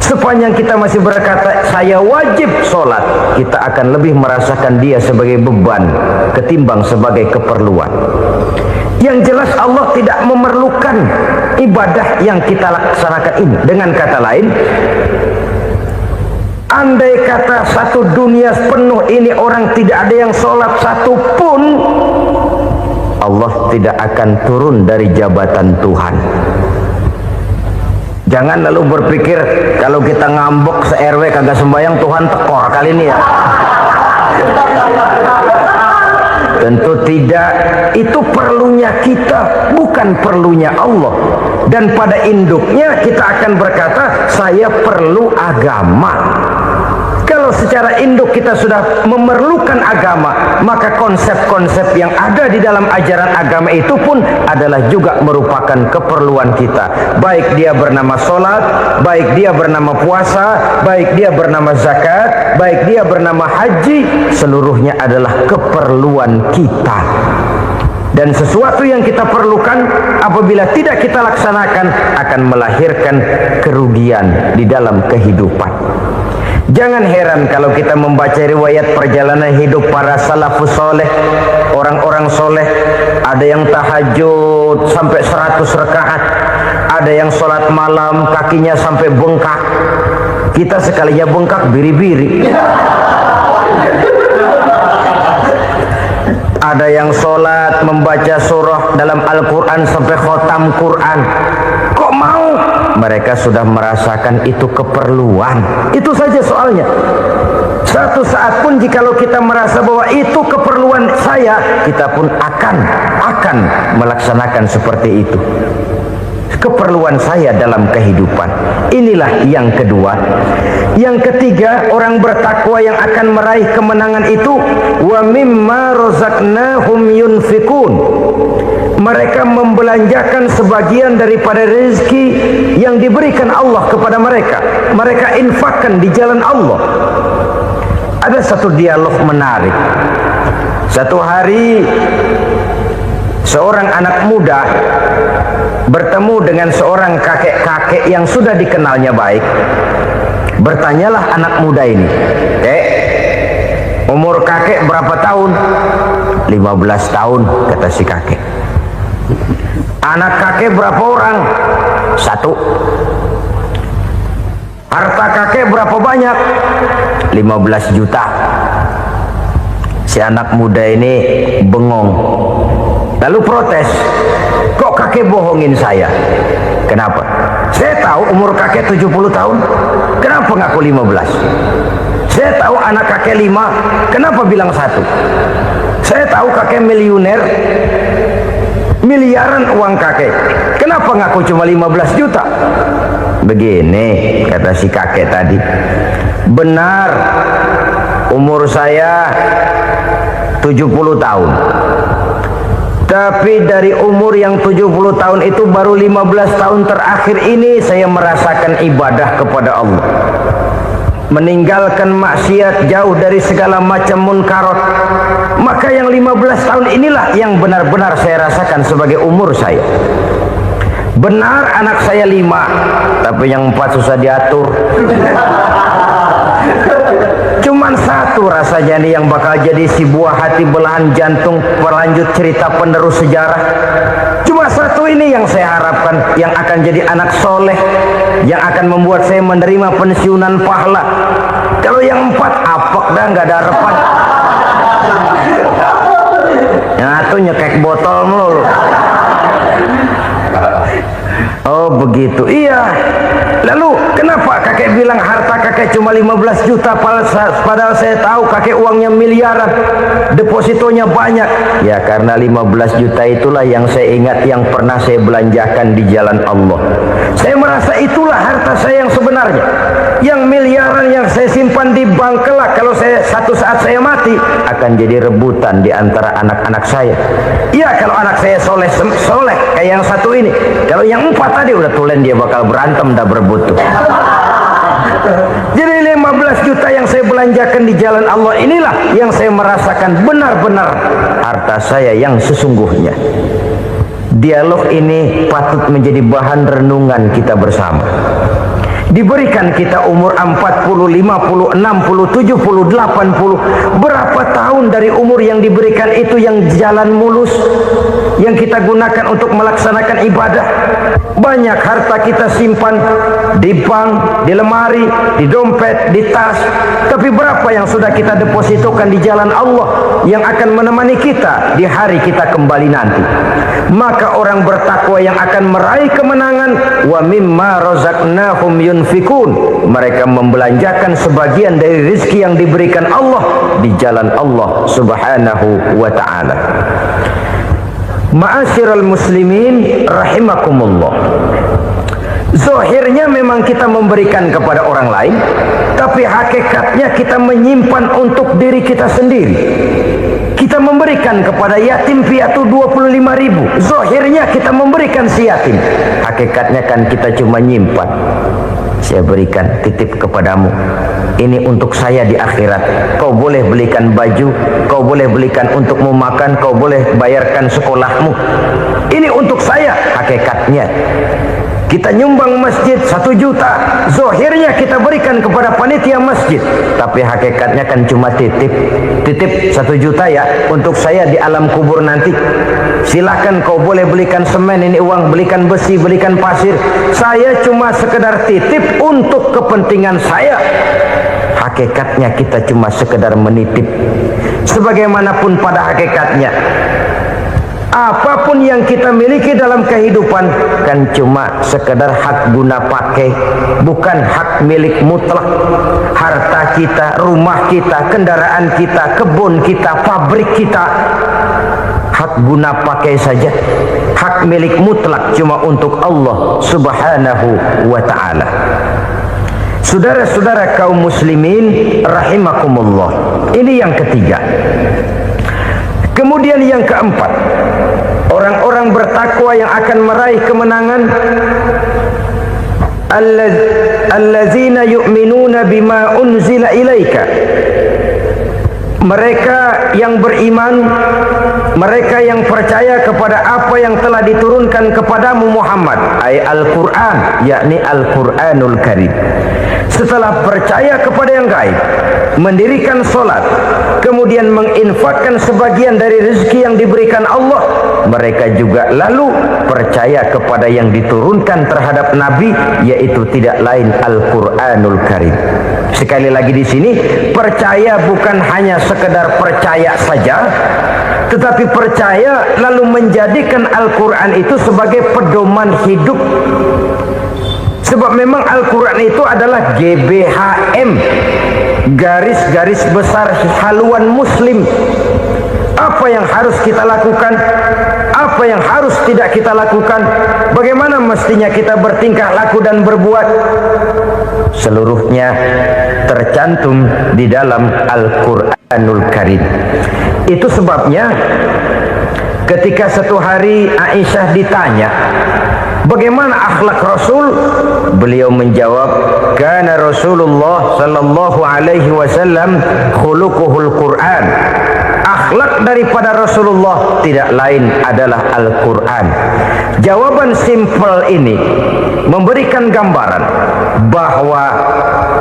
Sepanjang kita masih berkata saya wajib sholat, kita akan lebih merasakan dia sebagai beban ketimbang sebagai keperluan. Yang jelas Allah tidak memerlukan ibadah yang kita laksanakan ini. Dengan kata lain, Andai kata satu dunia penuh ini orang tidak ada yang sholat satu pun, Allah tidak akan turun dari jabatan Tuhan. Jangan lalu berpikir kalau kita ngambek se-RW kagak sembahyang Tuhan tekor kali ini ya. Tentu tidak. Itu perlunya kita, bukan perlunya Allah. Dan pada induknya kita akan berkata, saya perlu agama. Kalau secara induk kita sudah memerlukan agama, maka konsep-konsep yang ada di dalam ajaran agama itu pun adalah juga merupakan keperluan kita. Baik dia bernama sholat, baik dia bernama puasa, baik dia bernama zakat, baik dia bernama haji, seluruhnya adalah keperluan kita. Dan sesuatu yang kita perlukan apabila tidak kita laksanakan akan melahirkan kerugian di dalam kehidupan. Jangan heran kalau kita membaca riwayat perjalanan hidup para salafus soleh, orang-orang soleh. Ada yang tahajud sampai 100 rakaat, ada yang sholat malam kakinya sampai bengkak. Kita sekalinya bengkak biri-biri. Ada yang sholat membaca surah dalam Al-Quran sampai khotam Quran. Kok mau? Mereka sudah merasakan itu keperluan. Itu saja soalnya. Satu saat pun jikalau kita merasa bahwa itu keperluan saya, kita pun akan melaksanakan seperti itu. Keperluan saya dalam kehidupan. Inilah yang kedua. Yang ketiga, orang bertakwa yang akan meraih kemenangan itu, wa mimma razaqnahum yunfikun. Mereka membelanjakan sebagian daripada rezeki yang diberikan Allah kepada mereka. Mereka infakkan di jalan Allah. Ada satu dialog menarik. Satu hari seorang anak muda bertemu dengan seorang kakek-kakek yang sudah dikenalnya baik. Bertanyalah anak muda ini, umur kakek berapa tahun? 15 tahun, kata si kakek. Anak kakek berapa orang? 1. Harta kakek berapa banyak? 15 juta. Si anak muda ini bengong, lalu protes, kok kakek bohongin saya? Kenapa? Saya tahu umur kakek 70 tahun, kenapa ngaku 15? Saya tahu anak kakek 5, kenapa bilang 1? Saya tahu kakek miliuner, miliaran uang kakek, kenapa ngaku cuma 15 juta? Begini kata si kakek tadi, benar umur saya 70 tahun, tapi dari umur yang 70 tahun itu baru 15 tahun terakhir ini saya merasakan ibadah kepada Allah, meninggalkan maksiat, jauh dari segala macam munkarat. Maka yang 15 tahun inilah yang benar-benar saya rasakan sebagai umur saya. Benar anak saya 5, tapi yang 4 susah diatur. Cuman 1 rasanya nih yang bakal jadi si buah hati, belahan jantung, pelanjut cerita penerus sejarah. Cuma 1 ini yang saya harapkan, yang akan jadi anak soleh, yang akan membuat saya menerima pensiunan pahala. Kalau yang 4 apek dah, nggak ada harapan. Yang 1 nyekek botol mulu. Oh begitu, iya. Lalu kenapa kakek bilang harta kakek cuma 15 juta padahal saya tahu kakek uangnya miliaran, depositonya banyak? Ya karena 15 juta itulah yang saya ingat yang pernah saya belanjakan di jalan Allah. Saya merasa itulah harta saya yang sebenarnya. Yang miliaran yang saya simpan di bank kelak, kalau satu saat saya mati akan jadi rebutan di antara anak-anak saya. Iya kalau anak saya soleh kayak yang 1 ini. Kalau yang 4 tadi udah tulen dia bakal berantem dah berebut tuh. Jadi 15 juta yang saya belanjakan di jalan Allah inilah yang saya merasakan benar-benar harta saya yang sesungguhnya. Dialog ini patut menjadi bahan renungan kita bersama. Diberikan kita umur 40, 50, 60, 70, 80. Berapa tahun dari umur yang diberikan itu yang jalan mulus, yang kita gunakan untuk melaksanakan ibadah? Banyak harta kita simpan di bank, di lemari, di dompet, di tas. Tapi berapa yang sudah kita depositokan di jalan Allah yang akan menemani kita di hari kita kembali nanti? Maka orang bertakwa yang akan meraih kemenangan, wa mimma razaqnahum yunfikun, mereka membelanjakan sebagian dari rezeki yang diberikan Allah di jalan Allah Subhanahu wa ta'ala. Ma'asyiral muslimin rahimakumullah, zahirnya memang kita memberikan kepada orang lain, tapi hakikatnya kita menyimpan untuk diri kita sendiri. Kita memberikan kepada yatim piatu 25.000. Zahirnya kita memberikan si yatim, hakikatnya kan kita cuma nyimpan. Saya berikan, titip kepadamu, ini untuk saya di akhirat. Kau boleh belikan baju, kau boleh belikan untukmu makan, kau boleh bayarkan sekolahmu. Ini untuk saya. Hakikatnya kita nyumbang masjid 1 juta, zahirnya kita berikan kepada panitia masjid, tapi hakikatnya kan cuma titip 1 juta ya, untuk saya di alam kubur nanti. Silakan kau boleh belikan semen, ini uang, belikan besi, belikan pasir. Saya cuma sekedar titip untuk kepentingan saya. Hakikatnya kita cuma sekedar menitip. Sebagaimanapun pada hakikatnya, apapun yang kita miliki dalam kehidupan kan cuma sekedar hak guna pakai, bukan hak milik mutlak. Harta kita, rumah kita, kendaraan kita, kebun kita, pabrik kita, hak guna pakai saja. Hak milik mutlak cuma untuk Allah Subhanahu wa ta'ala. Saudara-saudara kaum muslimin rahimakumullah, ini yang ketiga. Kemudian yang keempat, orang-orang bertakwa yang akan meraih kemenangan, allazina yu'minuna bima unzila ilaika, mereka yang beriman, mereka yang percaya kepada apa yang telah diturunkan kepadamu Muhammad, ay Al-Quran, yakni Al-Quranul Karim. Setelah percaya kepada yang gaib, mendirikan solat, kemudian menginfakkan sebagian dari rezeki yang diberikan Allah, mereka juga lalu percaya kepada yang diturunkan terhadap Nabi, yaitu tidak lain Al-Quranul Karim. Sekali lagi di sini, percaya bukan hanya sekedar percaya saja, tetapi percaya lalu menjadikan Al-Quran itu sebagai pedoman hidup. Sebab memang Al-Quran itu adalah GBHM, garis-garis besar haluan muslim. Apa yang harus kita lakukan, apa yang harus tidak kita lakukan, bagaimana mestinya kita bertingkah laku dan berbuat, seluruhnya tercantum di dalam Al-Quranul Karim. Itu sebabnya ketika satu hari Aisyah ditanya, bagaimana akhlak Rasul? Beliau menjawab, kana Rasulullah sallallahu alaihi wasallam khuluquhul Quran. Akhlak daripada Rasulullah tidak lain adalah Al-Quran. Jawaban simpel ini memberikan gambaran bahwa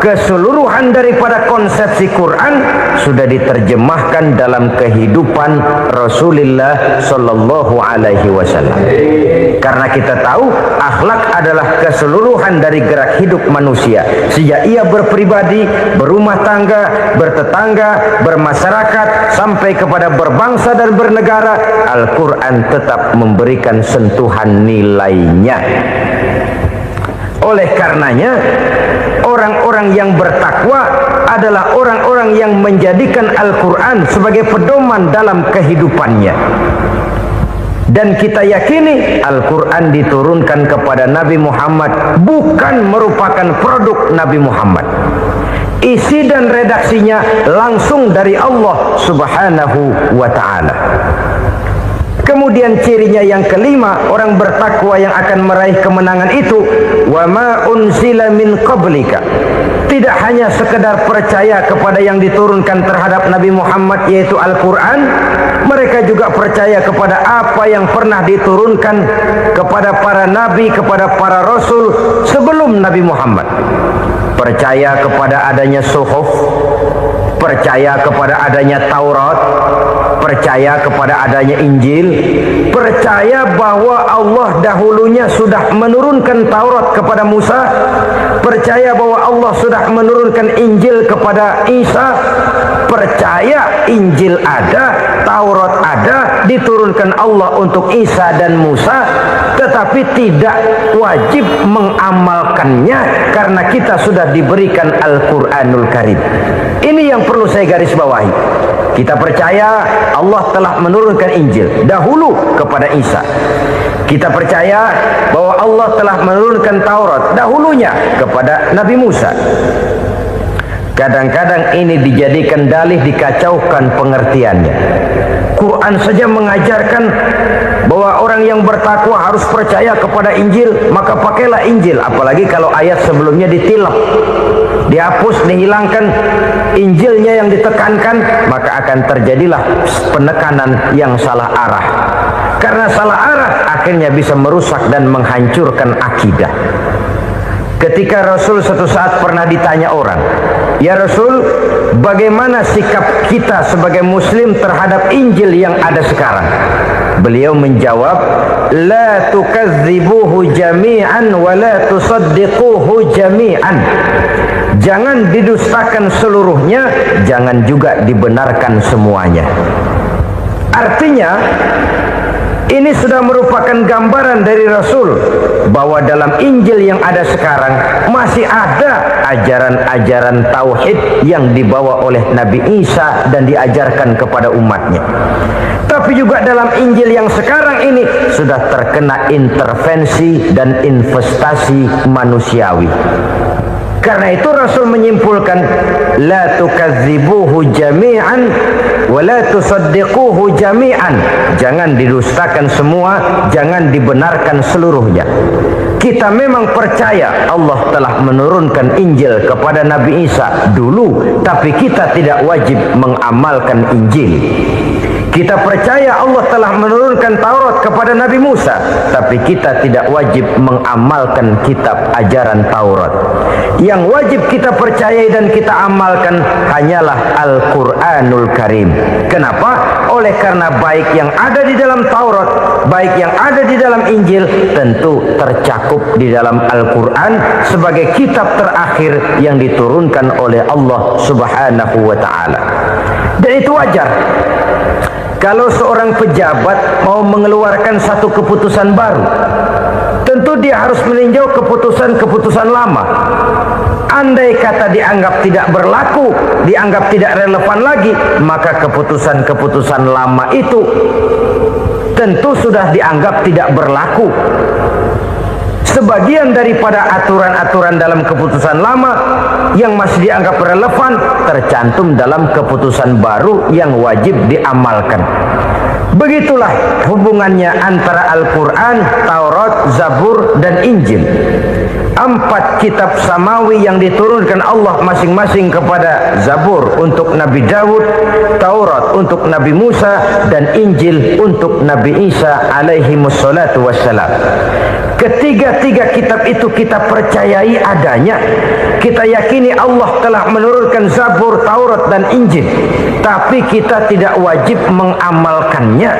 keseluruhan daripada konsepsi Quran sudah diterjemahkan dalam kehidupan Rasulullah sallallahu alaihi wasallam. Karena kita tahu akhlak adalah keseluruhan dari gerak hidup manusia. Sejak ia berpribadi, berumah tangga, bertetangga, bermasyarakat, sampai kepada berbangsa dan bernegara, Al-Quran tetap memberikan sentuhan nilainya. Oleh karenanya, orang-orang yang bertakwa adalah orang-orang yang menjadikan Al-Quran sebagai pedoman dalam kehidupannya. Dan kita yakini Al-Quran diturunkan kepada Nabi Muhammad bukan merupakan produk Nabi Muhammad. Isi dan redaksinya langsung dari Allah Subhanahu wa ta'ala. Kemudian cirinya yang kelima, orang bertakwa yang akan meraih kemenangan itu, wa ma unzila min qablika, tidak hanya sekedar percaya kepada yang diturunkan terhadap Nabi Muhammad yaitu Al-Quran, mereka juga percaya kepada apa yang pernah diturunkan kepada para nabi, kepada para rasul sebelum Nabi Muhammad. Percaya kepada adanya suhuf, percaya kepada adanya Taurat, percaya kepada adanya Injil, percaya bahwa Allah dahulunya sudah menurunkan Taurat kepada Musa, percaya bahwa Allah sudah menurunkan Injil kepada Isa, percaya Injil ada, Taurat ada, diturunkan Allah untuk Isa dan Musa, tetapi tidak wajib mengamalkannya karena kita sudah diberikan Al-Quranul Karim. Ini yang perlu saya garis bawahi. Kita percaya Allah telah menurunkan Injil dahulu kepada Isa. Kita percaya bahwa Allah telah menurunkan Taurat dahulunya kepada Nabi Musa. Kadang-kadang ini dijadikan dalih, dikacaukan pengertiannya. Quran saja mengajarkan bahwa orang yang bertakwa harus percaya kepada Injil, maka pakailah Injil. Apalagi kalau ayat sebelumnya ditilap, dihapus, dihilangkan, Injilnya yang ditekankan, maka akan terjadilah penekanan yang salah arah. Karena salah arah akhirnya bisa merusak dan menghancurkan akidah. Ketika Rasul suatu saat pernah ditanya orang, "Ya Rasul, bagaimana sikap kita sebagai muslim terhadap Injil yang ada sekarang?" Beliau menjawab, "La tukadzibuhu jami'an wa la tusaddiquhu jami'an." Jangan didustakan seluruhnya, jangan juga dibenarkan semuanya. Artinya, ini sudah merupakan gambaran dari Rasul bahwa dalam Injil yang ada sekarang masih ada ajaran-ajaran tauhid yang dibawa oleh Nabi Isa dan diajarkan kepada umatnya. Tapi juga dalam Injil yang sekarang ini sudah terkena intervensi dan investasi manusiawi. Karena itu Rasul menyimpulkan, la tukadzibuhu jami'an wa la tusaddiquhu jami'an. Jangan didustakan semua, jangan dibenarkan seluruhnya. Kita memang percaya Allah telah menurunkan Injil kepada Nabi Isa dulu, tapi kita tidak wajib mengamalkan Injil. Kita percaya Allah telah menurunkan Taurat kepada Nabi Musa, tapi kita tidak wajib mengamalkan kitab ajaran Taurat. Yang wajib kita percayai dan kita amalkan hanyalah Al-Quranul Karim. Kenapa? Oleh karena baik yang ada di dalam Taurat, baik yang ada di dalam Injil, tentu tercakup di dalam Al-Quran sebagai kitab terakhir yang diturunkan oleh Allah Subhanahu wa Ta'ala. Dan itu wajar. Kalau seorang pejabat mau mengeluarkan satu keputusan baru, tentu dia harus meninjau keputusan-keputusan lama. Andai kata dianggap tidak berlaku, dianggap tidak relevan lagi, maka keputusan-keputusan lama itu tentu sudah dianggap tidak berlaku. Sebagian daripada aturan-aturan dalam keputusan lama yang masih dianggap relevan tercantum dalam keputusan baru yang wajib diamalkan. Begitulah hubungannya antara Al-Quran, Taurat, Zabur, dan Injil. 4 kitab samawi yang diturunkan Allah masing-masing kepada Zabur untuk Nabi Daud, Taurat untuk Nabi Musa, dan Injil untuk Nabi Isa alaihi wassalatu wassalam. Ketiga-tiga kitab itu kita percayai adanya. Kita yakini Allah telah menurunkan Zabur, Taurat, dan Injil. Tapi kita tidak wajib mengamalkannya.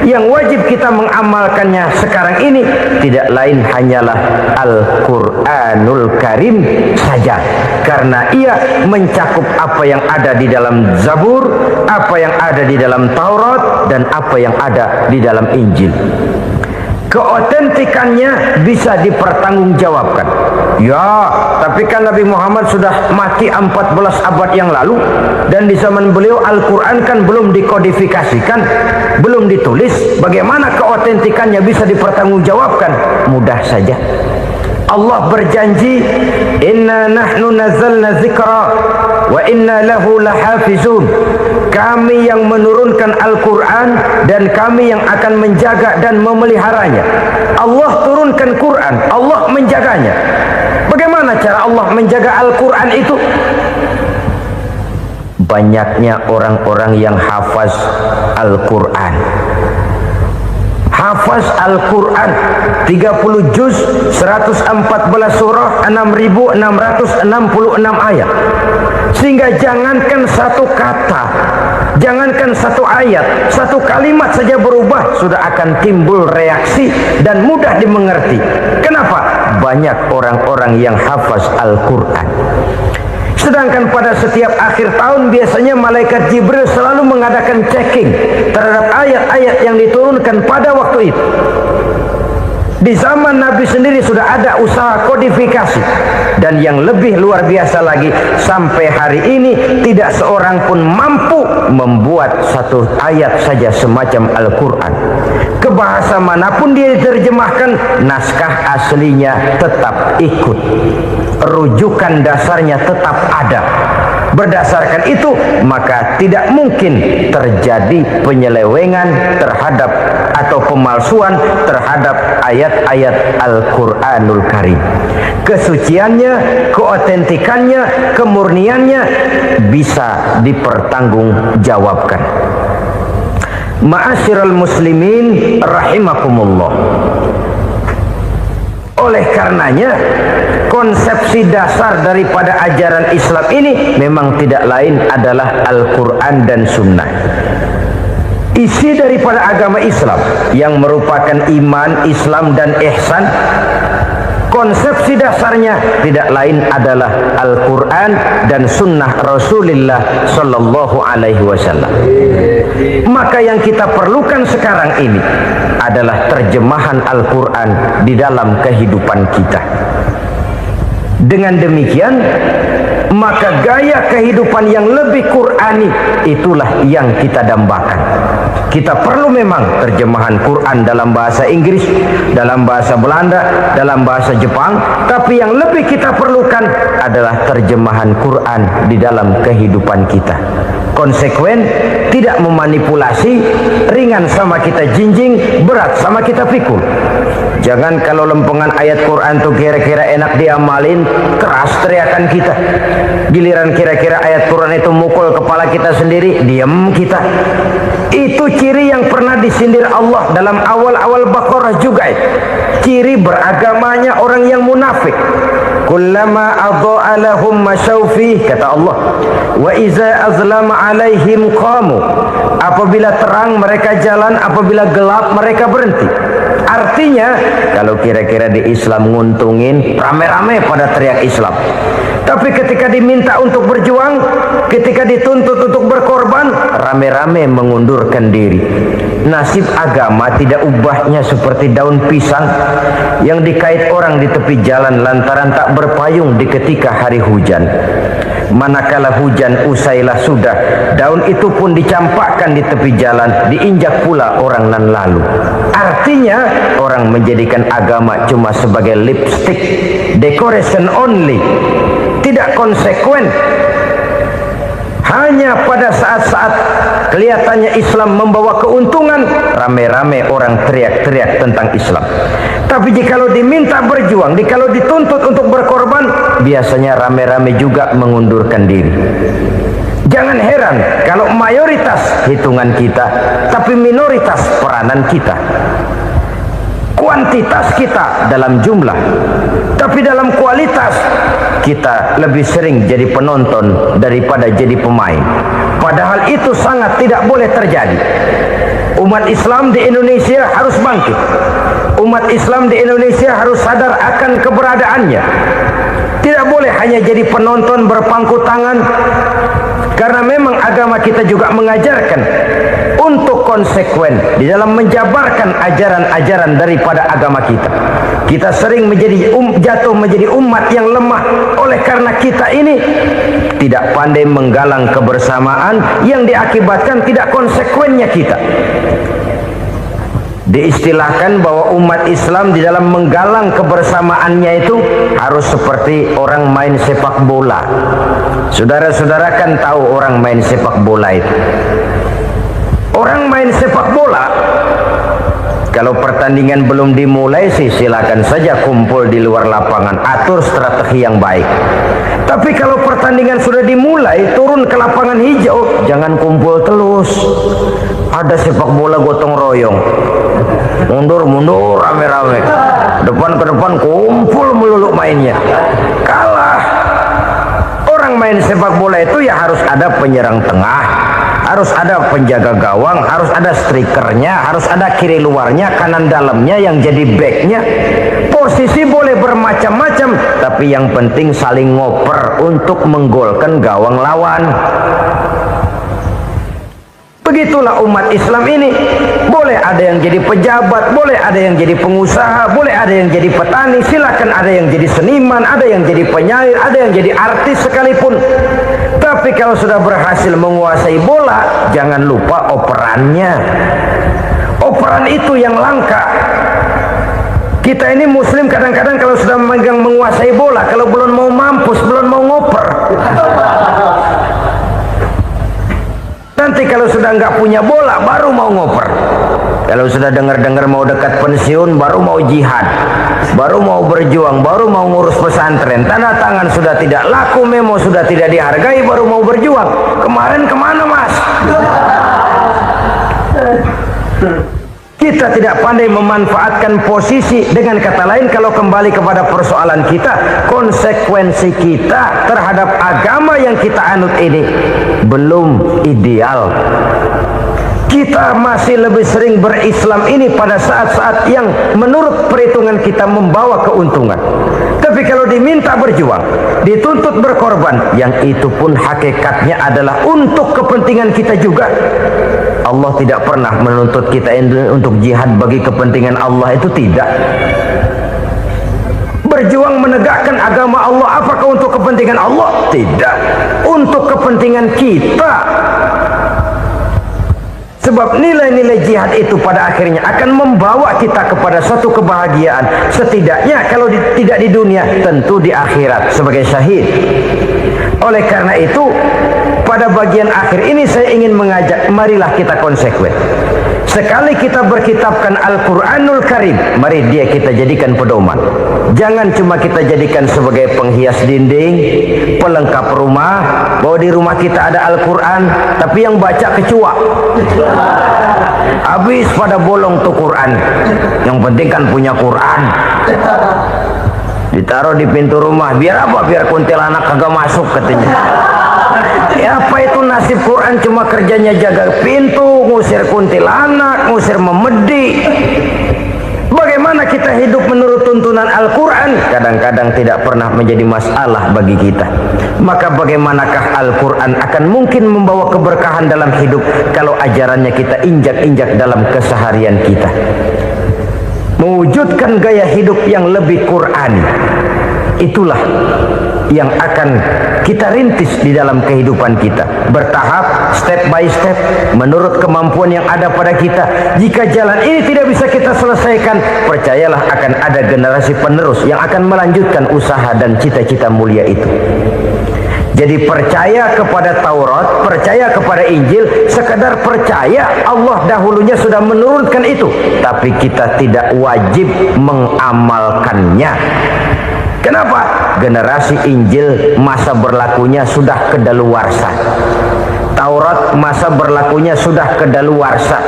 Yang wajib kita mengamalkannya sekarang ini tidak lain hanyalah Al-Quranul Karim saja. Karena ia mencakup apa yang ada di dalam Zabur, apa yang ada di dalam Taurat, dan apa yang ada di dalam Injil. Keotentikannya bisa dipertanggungjawabkan. Ya, tapi kan Nabi Muhammad sudah mati 14 abad yang lalu, dan di zaman beliau Al-Quran kan belum dikodifikasikan, belum ditulis. Bagaimana keotentikannya bisa dipertanggungjawabkan? Mudah saja. Allah berjanji, inna nahnu nazzalna dzikra wa inna lahu lahafizun. Kami yang menurunkan Al-Quran dan kami yang akan menjaga dan memeliharanya. Allah turunkan Quran, Allah menjaganya. Bagaimana Bagaimana cara Allah menjaga Al-Quran itu? Banyaknya orang-orang yang hafaz Al-Quran. Hafaz Al-Quran 30 juz, 114 surah, 6.666 ayat. Sehingga jangankan satu kata, jangankan satu ayat, satu kalimat saja berubah sudah akan timbul reaksi dan mudah dimengerti. Kenapa? Banyak orang-orang yang hafaz Al-Quran. Sedangkan pada setiap akhir tahun biasanya malaikat Jibril selalu mengadakan checking terhadap ayat-ayat yang diturunkan pada waktu itu. Di zaman Nabi sendiri sudah ada usaha kodifikasi. Dan yang lebih luar biasa lagi, sampai hari ini tidak seorang pun mampu membuat satu ayat saja semacam Al-Quran. Ke bahasa manapun dia diterjemahkan, naskah aslinya tetap ikut. Rujukan dasarnya tetap ada. Berdasarkan itu, maka tidak mungkin terjadi penyelewengan terhadap atau pemalsuan terhadap ayat-ayat Al-Quranul Karim. Kesuciannya, keotentikannya, kemurniannya bisa dipertanggungjawabkan. Ma'asyiral muslimin rahimakumullah. Oleh karenanya, konsepsi dasar daripada ajaran Islam ini memang tidak lain adalah Al-Quran dan Sunnah. Isi daripada agama Islam yang merupakan iman, Islam dan ihsan, konsepsi dasarnya tidak lain adalah Al-Quran dan Sunnah Rasulullah Sallallahu Alaihi Wasallam. Maka yang kita perlukan sekarang ini adalah terjemahan Al-Quran di dalam kehidupan kita. Dengan demikian, maka gaya kehidupan yang lebih Qurani itulah yang kita dambakan. Kita perlu memang terjemahan Quran dalam bahasa Inggris, dalam bahasa Belanda, dalam bahasa Jepang, tapi yang lebih kita perlukan adalah terjemahan Quran di dalam kehidupan kita. Konsekuen, tidak memanipulasi, ringan sama kita jinjing, berat sama kita pikul. Jangan kalau lempengan ayat Quran tuh kira-kira enak diamalin, keras teriakan kita. Giliran kira-kira ayat Quran itu mukul kepala kita sendiri, diam kita. Itu ciri yang pernah disindir Allah dalam awal-awal Baqarah juga. Ciri beragamanya orang yang munafik. Kullama adha'a lahum masyawfi, kata Allah, wa iza azlama alaihim qamu. Apabila terang mereka jalan, apabila gelap mereka berhenti. Artinya, kalau kira-kira di Islam nguntungin, rame-rame pada teriak Islam. Tapi ketika diminta untuk berjuang, ketika dituntut untuk berkorban, rame-rame mengundurkan diri. Nasib agama tidak ubahnya seperti daun pisang yang dikait orang di tepi jalan lantaran tak berpayung di ketika hari hujan. Manakala hujan usailah sudah, daun itu pun dicampakkan di tepi jalan, diinjak pula orang nan lalu. Artinya, orang menjadikan agama cuma sebagai lipstick, decoration only, tidak konsekuen. Hanya pada saat-saat kelihatannya Islam membawa keuntungan, rame-rame orang teriak-teriak tentang Islam. Tapi jikalau diminta berjuang, jikalau dituntut untuk berkorban, biasanya rame-rame juga mengundurkan diri. Jangan heran kalau mayoritas hitungan kita, tapi minoritas peranan kita. Kuantitas kita dalam jumlah, tapi dalam kualitas kita lebih sering jadi penonton daripada jadi pemain. Padahal itu sangat tidak boleh terjadi. Umat Islam di Indonesia harus bangkit. Umat Islam di Indonesia harus sadar akan keberadaannya. Tidak boleh hanya jadi penonton berpangku tangan, karena memang agama kita juga mengajarkan untuk konsekuen di dalam menjabarkan ajaran-ajaran daripada agama kita. Kita sering menjadi jatuh menjadi umat yang lemah oleh karena kita ini tidak pandai menggalang kebersamaan yang diakibatkan tidak konsekuennya kita. Diistilahkan bahwa umat Islam di dalam menggalang kebersamaannya itu harus seperti orang main sepak bola. Saudara-saudara kan tahu orang main sepak bola itu. Orang main sepak bola Kalau pertandingan belum dimulai sih silakan saja kumpul di luar lapangan, atur strategi yang baik. Tapi kalau pertandingan sudah dimulai, turun ke lapangan hijau, jangan kumpul terus. Ada sepak bola gotong royong, mundur rame-rame, depan ke depan kumpul melulu mainnya. Kalah. Orang main sepak bola itu ya harus ada penyerang tengah, harus ada penjaga gawang, harus ada strikernya, harus ada kiri luarnya, kanan dalamnya yang jadi backnya. Posisi boleh bermacam-macam, tapi yang penting saling ngoper untuk menggolkan gawang lawan. Begitulah umat Islam ini. Boleh ada yang jadi pejabat, boleh ada yang jadi pengusaha, boleh ada yang jadi petani, silakan ada yang jadi seniman, ada yang jadi penyair, ada yang jadi artis sekalipun. Tapi kalau sudah berhasil menguasai bola, jangan lupa operannya. Operan itu yang langka. Kita ini muslim kadang-kadang kalau sudah memegang menguasai bola, kalau belum mau mampus, belum mau ngoper. Nanti kalau sudah nggak punya bola, baru mau ngoper. Kalau sudah dengar-dengar mau dekat pensiun, baru mau jihad, baru mau berjuang, baru mau ngurus pesantren. Tanda tangan sudah tidak laku, memo sudah tidak dihargai, baru mau berjuang. Kemarin kemana mas? Kita tidak pandai memanfaatkan posisi. Dengan kata lain, kalau kembali kepada persoalan kita, konsekuensi kita terhadap agama yang kita anut ini belum ideal. Kita masih lebih sering berislam ini pada saat-saat yang menurut perhitungan kita membawa keuntungan. Tapi kalau diminta berjuang, dituntut berkorban, yang itu pun hakikatnya adalah untuk kepentingan kita juga. Allah tidak pernah menuntut kita untuk jihad bagi kepentingan Allah, itu tidak. Berjuang menegakkan agama Allah, apakah untuk kepentingan Allah? Tidak. Untuk kepentingan kita. Sebab nilai-nilai jihad itu pada akhirnya akan membawa kita kepada suatu kebahagiaan. Setidaknya kalau tidak di dunia, tentu di akhirat sebagai syahid. Oleh karena itu, pada bagian akhir ini saya ingin mengajak, marilah kita konsekuen. Sekali kita berkitabkan Al-Quranul Karim, mari dia kita jadikan pedoman. Jangan cuma kita jadikan sebagai penghias dinding, pelengkap rumah, bahwa di rumah kita ada Al-Quran, tapi yang baca kecoa. Habis pada bolong tuh Quran. Yang penting kan punya Quran. Ditaruh di pintu rumah, biar apa? Biar kuntilanak kagak masuk katanya. Ya, apa itu nasib Quran? Cuma kerjanya jaga pintu, ngusir kuntilanak, ngusir memedi. Bagaimana kita hidup menurut tuntunan Al-Quran? Kadang-kadang tidak pernah menjadi masalah bagi kita. Maka bagaimanakah Al-Quran akan mungkin membawa keberkahan dalam hidup kalau ajarannya kita injak-injak dalam keseharian kita? Mewujudkan gaya hidup yang lebih Qurani, itulah yang akan kita rintis di dalam kehidupan kita, bertahap, step by step, menurut kemampuan yang ada pada kita. Jika jalan ini tidak bisa kita selesaikan, percayalah akan ada generasi penerus yang akan melanjutkan usaha dan cita-cita mulia itu. Jadi percaya kepada Taurat, percaya kepada Injil, sekadar percaya Allah dahulunya sudah menurunkan itu, tapi kita tidak wajib mengamalkannya. Kenapa? Generasi Injil masa berlakunya sudah kedaluarsa. Taurat masa berlakunya sudah kedaluarsa.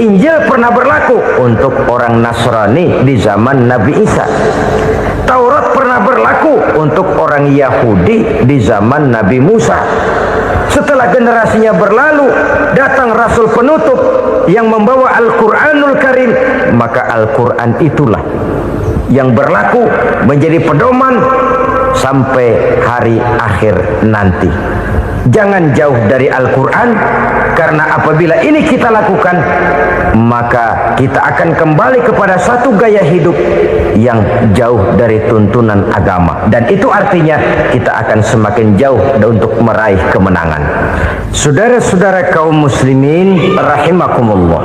Injil pernah berlaku untuk orang Nasrani di zaman Nabi Isa. Taurat pernah berlaku untuk orang Yahudi di zaman Nabi Musa. Setelah generasinya berlalu, datang Rasul penutup yang membawa Al-Quranul Karim. Maka Al-Quran itulah yang berlaku menjadi pedoman sampai hari akhir nanti. Jangan jauh dari Al-Quran, karena apabila ini kita lakukan, maka kita akan kembali kepada satu gaya hidup yang jauh dari tuntunan agama, dan itu artinya kita akan semakin jauh untuk meraih kemenangan. Saudara-saudara kaum muslimin rahimakumullah,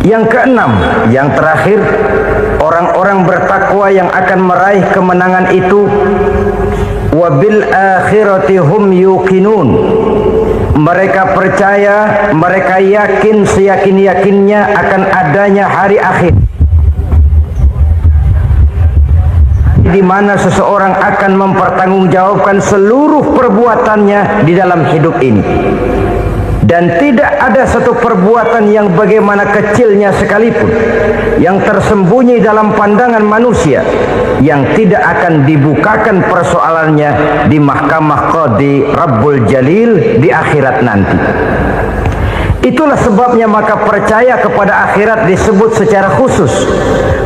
yang keenam, yang terakhir, orang-orang bertakwa yang akan meraih kemenangan itu wabil akhirati hum yuqinun, Mereka percaya, mereka yakin seyakin-yakinnya akan adanya hari akhir, di mana seseorang akan mempertanggungjawabkan seluruh perbuatannya di dalam hidup ini. Dan tidak ada satu perbuatan yang bagaimana kecilnya sekalipun yang tersembunyi dalam pandangan manusia yang tidak akan dibukakan persoalannya di mahkamah Qadi Rabbul Jalil di akhirat nanti. Itulah sebabnya maka percaya kepada akhirat disebut secara khusus.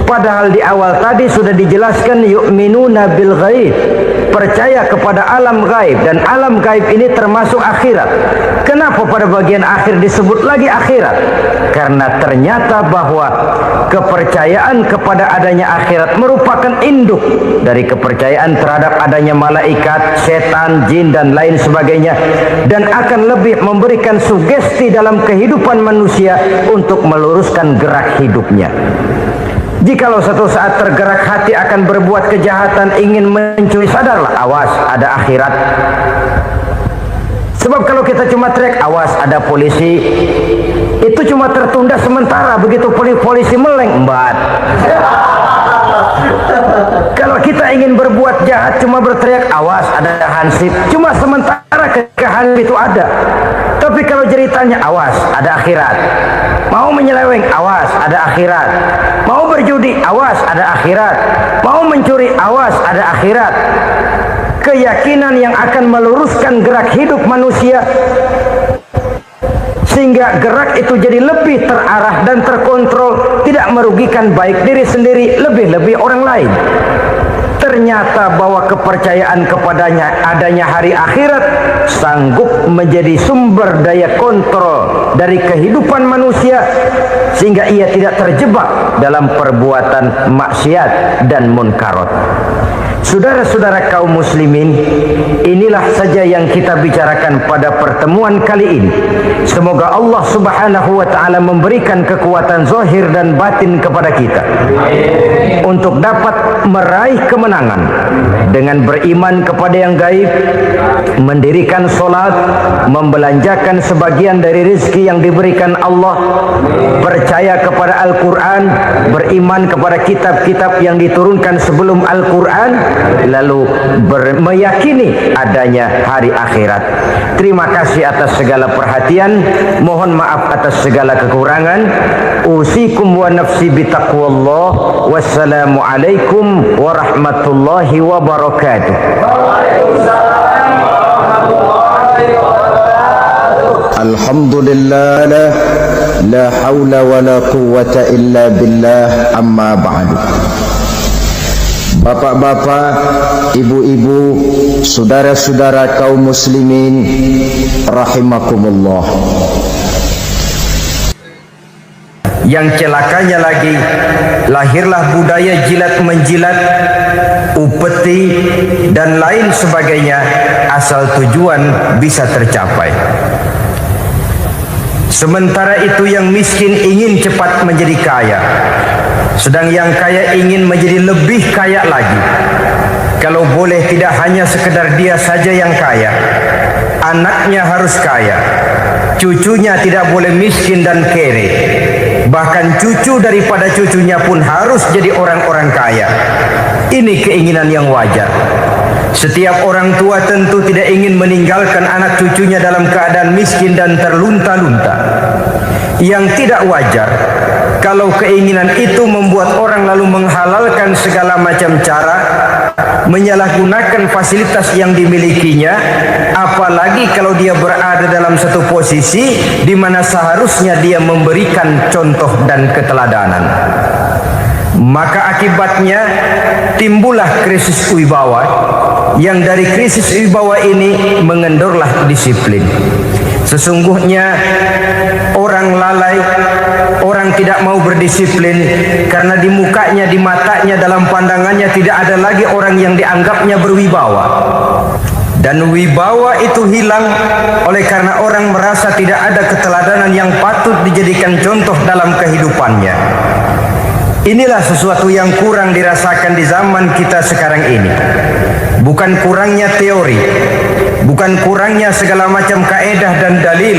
Padahal di awal tadi sudah dijelaskan yu'minuna bil ghaib, percaya kepada alam gaib, dan alam gaib ini termasuk akhirat. Kenapa pada bagian akhir disebut lagi akhirat? Karena ternyata bahwa kepercayaan kepada adanya akhirat merupakan induk dari kepercayaan terhadap adanya malaikat, setan, jin dan lain sebagainya, dan akan lebih memberikan sugesti dalam kehidupan manusia untuk meluruskan gerak hidupnya. Jikalau satu saat tergerak hati akan berbuat kejahatan, ingin mencuri, sadarlah, awas ada akhirat. Sebab kalau kita cuma teriak awas ada polisi, itu cuma tertunda sementara. Begitu polisi meleng, embat. Kalau kita ingin berbuat jahat cuma berteriak awas ada hansip, cuma sementara ketika hansip itu ada. Tapi kalau ceritanya awas ada akhirat, mau menyeleweng awas ada akhirat, mau berjudi awas ada akhirat, mau mencuri awas ada akhirat. Keyakinan yang akan meluruskan gerak hidup manusia sehingga gerak itu jadi lebih terarah dan terkontrol, tidak merugikan baik diri sendiri, lebih-lebih orang lain. Ternyata bahwa kepercayaan kepadanya adanya hari akhirat sanggup menjadi sumber daya kontrol dari kehidupan manusia sehingga ia tidak terjebak dalam perbuatan maksiat dan munkarat. Saudara-saudara kaum muslimin, inilah saja yang kita bicarakan pada pertemuan kali ini. Semoga Allah Subhanahu wa taala memberikan kekuatan zahir dan batin kepada kita untuk dapat meraih kemenangan dengan beriman kepada yang gaib, mendirikan solat, membelanjakan sebagian dari rezeki yang diberikan Allah, percaya kepada Al-Quran, beriman kepada kitab-kitab yang diturunkan sebelum Al-Quran, lalu meyakini adanya hari akhirat. Terima kasih atas segala perhatian, mohon maaf atas segala kekurangan. Usikum wa nafsi bitaqwallah. Wassalamu alaikum warahmatullahi wabarakatuh. Alhamdulillah, la hawla wa la quwwata illa billah, amma ba'du. Bapak-bapak, ibu-ibu, saudara-saudara kaum muslimin rahimakumullah. Yang celakanya lagi, lahirlah budaya jilat-menjilat, upeti dan lain sebagainya asal tujuan bisa tercapai. Sementara itu yang miskin ingin cepat menjadi kaya, sedang yang kaya ingin menjadi lebih kaya lagi. Kalau boleh tidak hanya sekedar dia saja yang kaya, anaknya harus kaya, cucunya tidak boleh miskin dan kere, bahkan cucu daripada cucunya pun harus jadi orang-orang kaya. Ini keinginan yang wajar. Setiap orang tua tentu tidak ingin meninggalkan anak cucunya dalam keadaan miskin dan terlunta-lunta. Yang tidak wajar kalau keinginan itu membuat orang lalu menghalalkan segala macam cara, menyalahgunakan fasilitas yang dimilikinya, apalagi kalau dia berada dalam satu posisi di mana seharusnya dia memberikan contoh dan keteladanan. Maka akibatnya timbullah krisis wibawa, yang dari krisis wibawa ini mengendorlah disiplin. Sesungguhnya orang lalai, orang tidak mau berdisiplin karena di mukanya, di matanya, dalam pandangannya tidak ada lagi orang yang dianggapnya berwibawa. Dan wibawa itu hilang oleh karena orang merasa tidak ada keteladanan yang patut dijadikan contoh dalam kehidupannya. Inilah sesuatu yang kurang dirasakan di zaman kita sekarang ini. bukan kurangnya teori, bukan kurangnya segala macam kaedah dan dalil,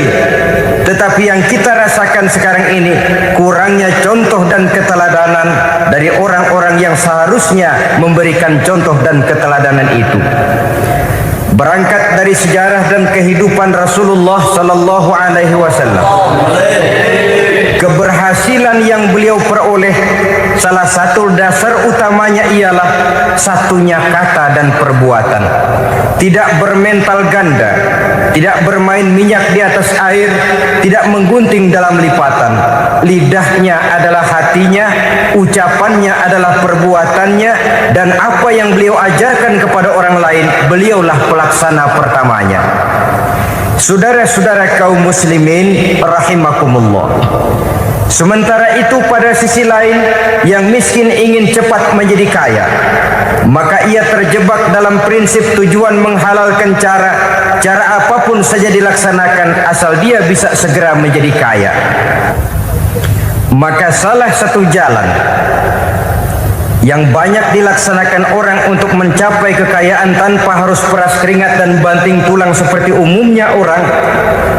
tetapi yang kita rasakan sekarang ini kurangnya contoh dan keteladanan dari orang-orang yang seharusnya memberikan contoh dan keteladanan itu. Berangkat dari sejarah dan kehidupan Rasulullah sallallahu alaihi wasallam, keberhasilan yang beliau peroleh, salah satu dasar utamanya ialah satunya kata dan perbuatan. Tidak bermental ganda, tidak bermain minyak di atas air, tidak menggunting dalam lipatan. Lidahnya adalah hatinya, ucapannya adalah perbuatannya, dan apa yang beliau ajarkan kepada orang lain, beliaulah pelaksana pertamanya. Saudara-saudara kaum muslimin rahimakumullah. Sementara itu pada sisi lain, yang miskin ingin cepat menjadi kaya, maka ia terjebak dalam prinsip tujuan menghalalkan cara apapun saja dilaksanakan asal dia bisa segera menjadi kaya. Maka salah satu jalan yang banyak dilaksanakan orang untuk mencapai kekayaan tanpa harus peras keringat dan banting tulang seperti umumnya orang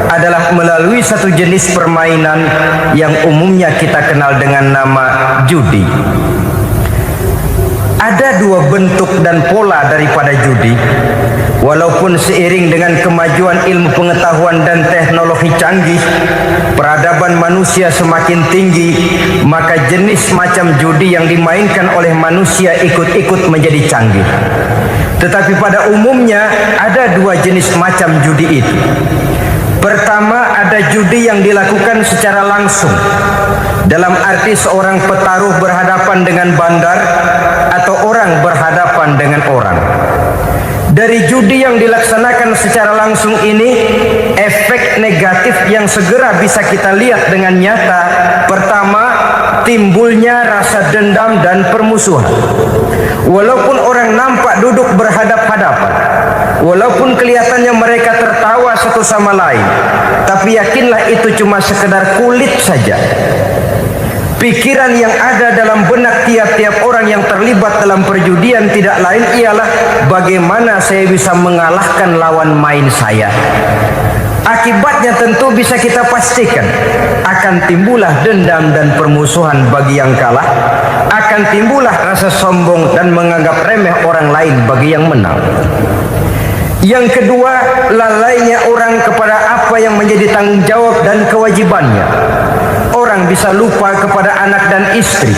adalah melalui satu jenis permainan yang umumnya kita kenal dengan nama judi. Ada dua bentuk dan pola daripada judi. Walaupun seiring dengan kemajuan ilmu pengetahuan dan teknologi canggih, peradaban manusia semakin tinggi, maka jenis macam judi yang dimainkan oleh manusia ikut-ikut menjadi canggih. Tetapi pada umumnya ada dua jenis macam judi itu. Pertama, ada judi yang dilakukan secara langsung, dalam arti seorang petaruh berhadapan dengan bandar atau orang berhadapan dengan orang. Dari judi yang dilaksanakan secara langsung ini, efek negatif yang segera bisa kita lihat dengan nyata. Pertama, timbulnya rasa dendam dan permusuhan. Walaupun orang nampak duduk berhadap-hadapan, walaupun kelihatannya mereka tertawa satu sama lain, tapi yakinlah itu cuma sekedar kulit saja. Pikiran yang ada dalam benak tiap-tiap orang yang terlibat dalam perjudian tidak lain ialah bagaimana saya bisa mengalahkan lawan main saya. Akibatnya tentu bisa kita pastikan akan timbullah dendam dan permusuhan bagi yang kalah, akan timbullah rasa sombong dan menganggap remeh orang lain bagi yang menang. Yang kedua, lalainya orang kepada apa yang menjadi tanggung jawab dan kewajibannya. Orang bisa lupa kepada anak dan istri.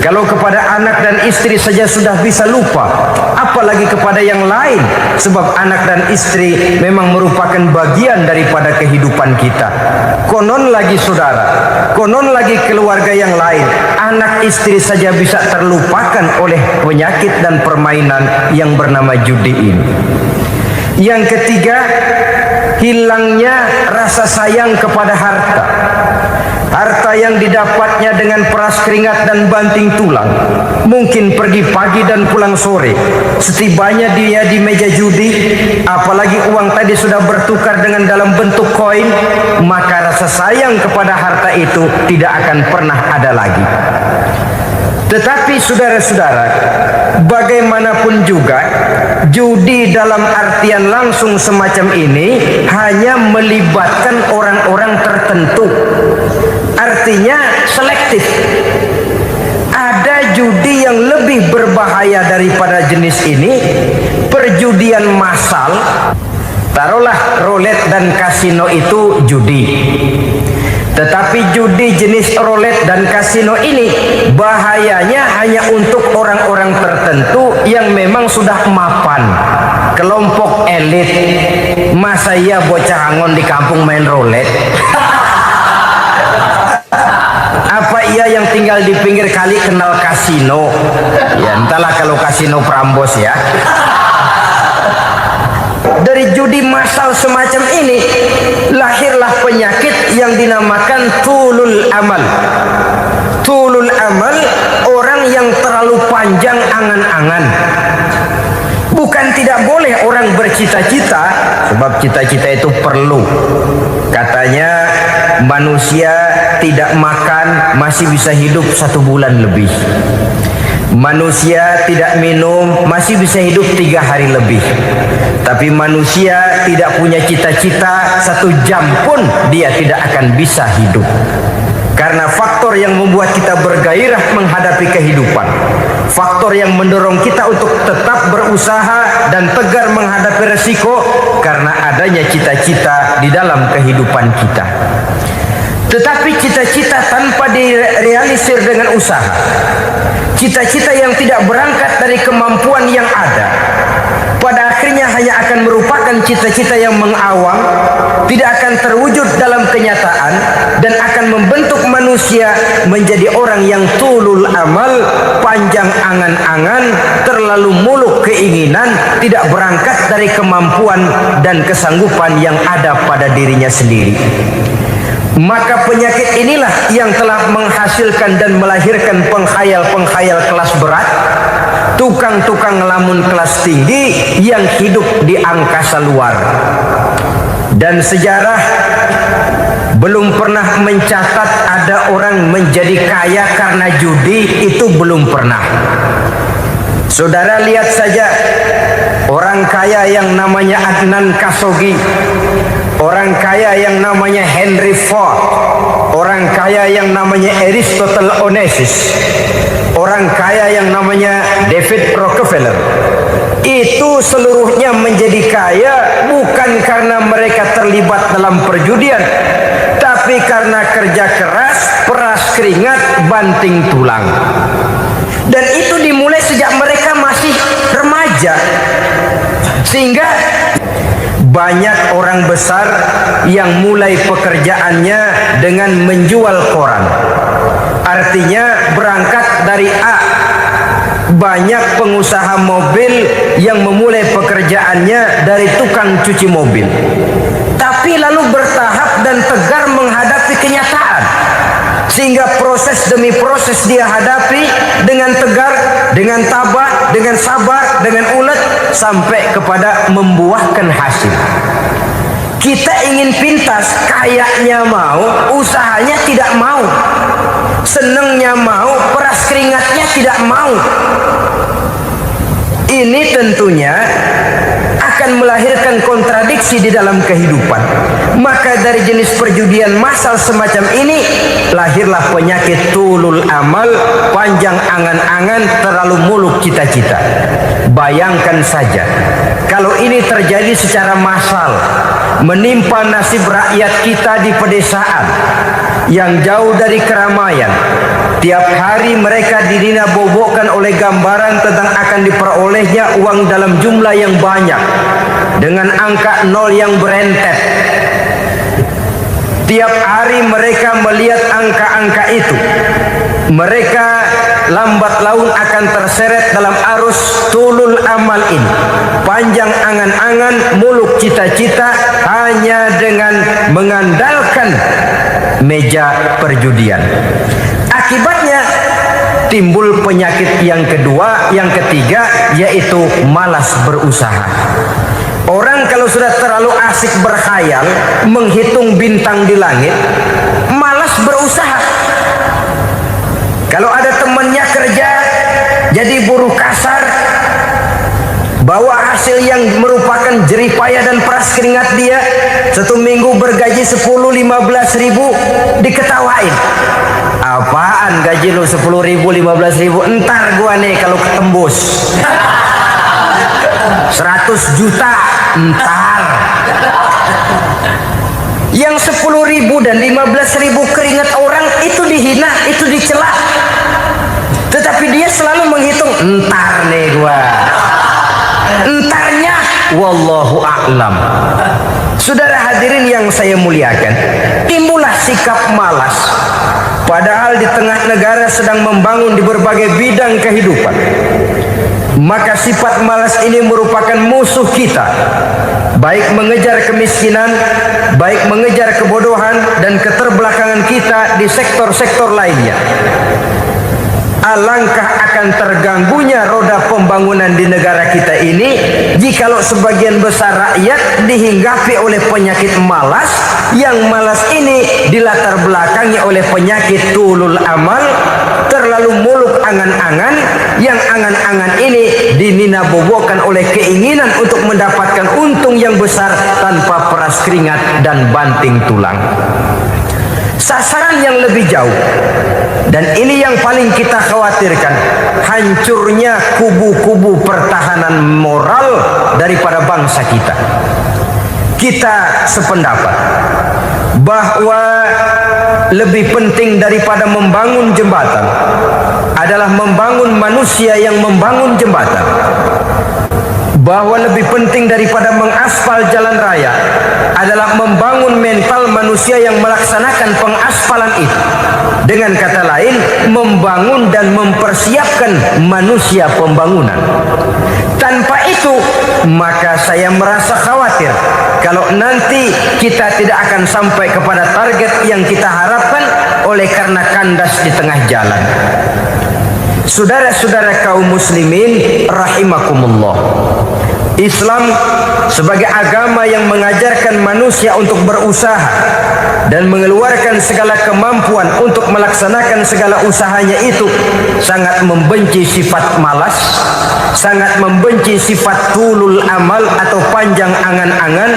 Kalau kepada anak dan istri saja sudah bisa lupa, apalagi kepada yang lain. Sebab anak dan istri memang merupakan bagian daripada kehidupan kita. Konon lagi saudara, konon lagi keluarga yang lain, anak istri saja bisa terlupakan oleh penyakit dan permainan yang bernama judi ini. Yang ketiga, hilangnya rasa sayang kepada harta. Harta yang didapatnya dengan peras keringat dan banting tulang. Mungkin pergi pagi dan pulang sore. Setibanya dia di meja judi, apalagi uang tadi sudah bertukar dengan dalam bentuk koin, maka rasa sayang kepada harta itu tidak akan pernah ada lagi. Tetapi saudara-saudara, bagaimanapun juga, judi dalam artian langsung semacam ini hanya melibatkan orang-orang tertentu. Artinya selektif. Ada judi yang lebih berbahaya daripada jenis ini, perjudian massal. Taruhlah roulette dan kasino itu judi. Tetapi judi jenis roulette dan kasino ini bahayanya hanya untuk orang-orang tertentu yang memang sudah mapan, kelompok elit. Masa iya bocah angon di kampung main roulette? Apa ia yang tinggal di pinggir kali kenal kasino? Ya entahlah kalau kasino Prambos ya. Dari judi massal semacam ini lahirlah penyakit yang dinamakan tulul amal. Tulul amal, orang yang terlalu panjang angan-angan. Bukan tidak boleh orang bercita-cita, sebab cita-cita itu perlu. Katanya manusia tidak makan masih bisa hidup 1 bulan lebih. Manusia tidak minum masih bisa hidup 3 hari lebih. Tapi manusia tidak punya cita-cita 1 jam pun dia tidak akan bisa hidup. Karena faktor yang membuat kita bergairah menghadapi kehidupan, faktor yang mendorong kita untuk tetap berusaha dan tegar menghadapi resiko, karena adanya cita-cita di dalam kehidupan kita. Tetapi cita-cita tanpa direalisir dengan usaha, cita-cita yang tidak berangkat dari kemampuan yang ada, pada akhirnya hanya akan merupakan cita-cita yang mengawang, tidak akan terwujud dalam kenyataan, dan akan membentuk manusia menjadi orang yang tulul amal, panjang angan-angan, terlalu muluk keinginan, tidak berangkat dari kemampuan dan kesanggupan yang ada pada dirinya sendiri. Maka penyakit inilah yang telah menghasilkan dan melahirkan penghayal-penghayal kelas berat, tukang-tukang ngelamun kelas tinggi yang hidup di angkasa luar. Dan sejarah belum pernah mencatat ada orang menjadi kaya karena judi, itu belum pernah. Saudara lihat saja orang kaya yang namanya Adnan Khashoggi, orang kaya yang namanya Henry Ford, orang kaya yang namanya Aristotle Onassis, orang kaya yang namanya David Rockefeller. Itu seluruhnya menjadi kaya bukan karena mereka terlibat dalam perjudian, tapi karena kerja keras, peras keringat, banting tulang. Dan itu dimulai sejak mereka masih remaja. Sehingga banyak orang besar yang mulai pekerjaannya dengan menjual koran. Artinya berangkat dari A. Banyak pengusaha mobil yang memulai pekerjaannya dari tukang cuci mobil, tapi lalu bertahap dan tegar menghadapi kenyataan, sehingga proses demi proses dia hadapi dengan tegar, dengan tabah, dengan sabar, dengan ulet, sampai kepada membuahkan hasil. Kita ingin pintas, kayaknya mau, usahanya tidak mau, senengnya mau, peras keringatnya tidak mau. Ini tentunya akan melahirkan kontradiksi di dalam kehidupan. Maka dari jenis perjudian massal semacam ini lahirlah penyakit tulul amal, panjang angan-angan, terlalu muluk cita-cita. Bayangkan saja kalau ini terjadi secara massal, menimpa nasib rakyat kita di pedesaan yang jauh dari keramaian. Tiap hari mereka didina-bobokkan oleh gambaran tentang akan diperolehnya uang dalam jumlah yang banyak dengan angka 0 yang berentet. Tiap hari mereka melihat angka-angka itu. Mereka lambat laun akan terseret dalam arus tulul amal ini. Panjang angan-angan, muluk cita-cita, hanya dengan mengandalkan meja perjudian. Akibatnya timbul penyakit yang kedua, yang ketiga, yaitu malas berusaha. Orang kalau sudah terlalu asik berkhayal, menghitung bintang di langit, malas berusaha. Kalau ada temannya kerja jadi buruh kasar, bawa hasil yang merupakan jeripaya dan peras keringat dia, 1 minggu bergaji 10-15 ribu, diketawain. Apaan gaji lu 10 ribu, 15 ribu? Entar gua nih kalau ketembus 100 juta, entar. Yang 10 ribu dan 15 ribu keringat orang itu dihina, itu dicela. Tetapi dia selalu menghitung, entar nih gua. Entarnya wallahu a'lam. Saudara hadirin yang saya muliakan, timbullah sikap malas. Padahal di tengah negara sedang membangun di berbagai bidang kehidupan. Maka sifat malas ini merupakan musuh kita, baik mengejar kemiskinan, baik mengejar kebodohan dan keterbelakangan kita di sektor-sektor lainnya. Alangkah akan terganggunya roda pembangunan di negara kita ini jikalau sebagian besar rakyat dihinggapi oleh penyakit malas, yang malas ini dilatar belakangi oleh penyakit tulul amal, terlalu terlalu muluk angan-angan, yang angan-angan ini dininabobokan oleh keinginan untuk mendapatkan untung yang besar tanpa peras keringat dan banting tulang. Sasaran yang lebih jauh, dan ini yang paling kita khawatirkan, hancurnya kubu-kubu pertahanan moral daripada bangsa kita. Kita sependapat bahwa lebih penting daripada membangun jembatan adalah membangun manusia yang membangun jembatan. Bahwa lebih penting daripada mengaspal jalan raya adalah membangun mental manusia yang melaksanakan pengaspalan itu. Dengan kata lain, membangun dan mempersiapkan manusia pembangunan. Tanpa itu, maka saya merasa khawatir kalau nanti kita tidak akan sampai kepada target yang kita harapkan oleh karena kandas di tengah jalan. Saudara-saudara kaum muslimin rahimakumullah, Islam sebagai agama yang mengajarkan manusia untuk berusaha dan mengeluarkan segala kemampuan untuk melaksanakan segala usahanya itu, sangat membenci sifat malas, sangat membenci sifat tulul amal atau panjang angan-angan.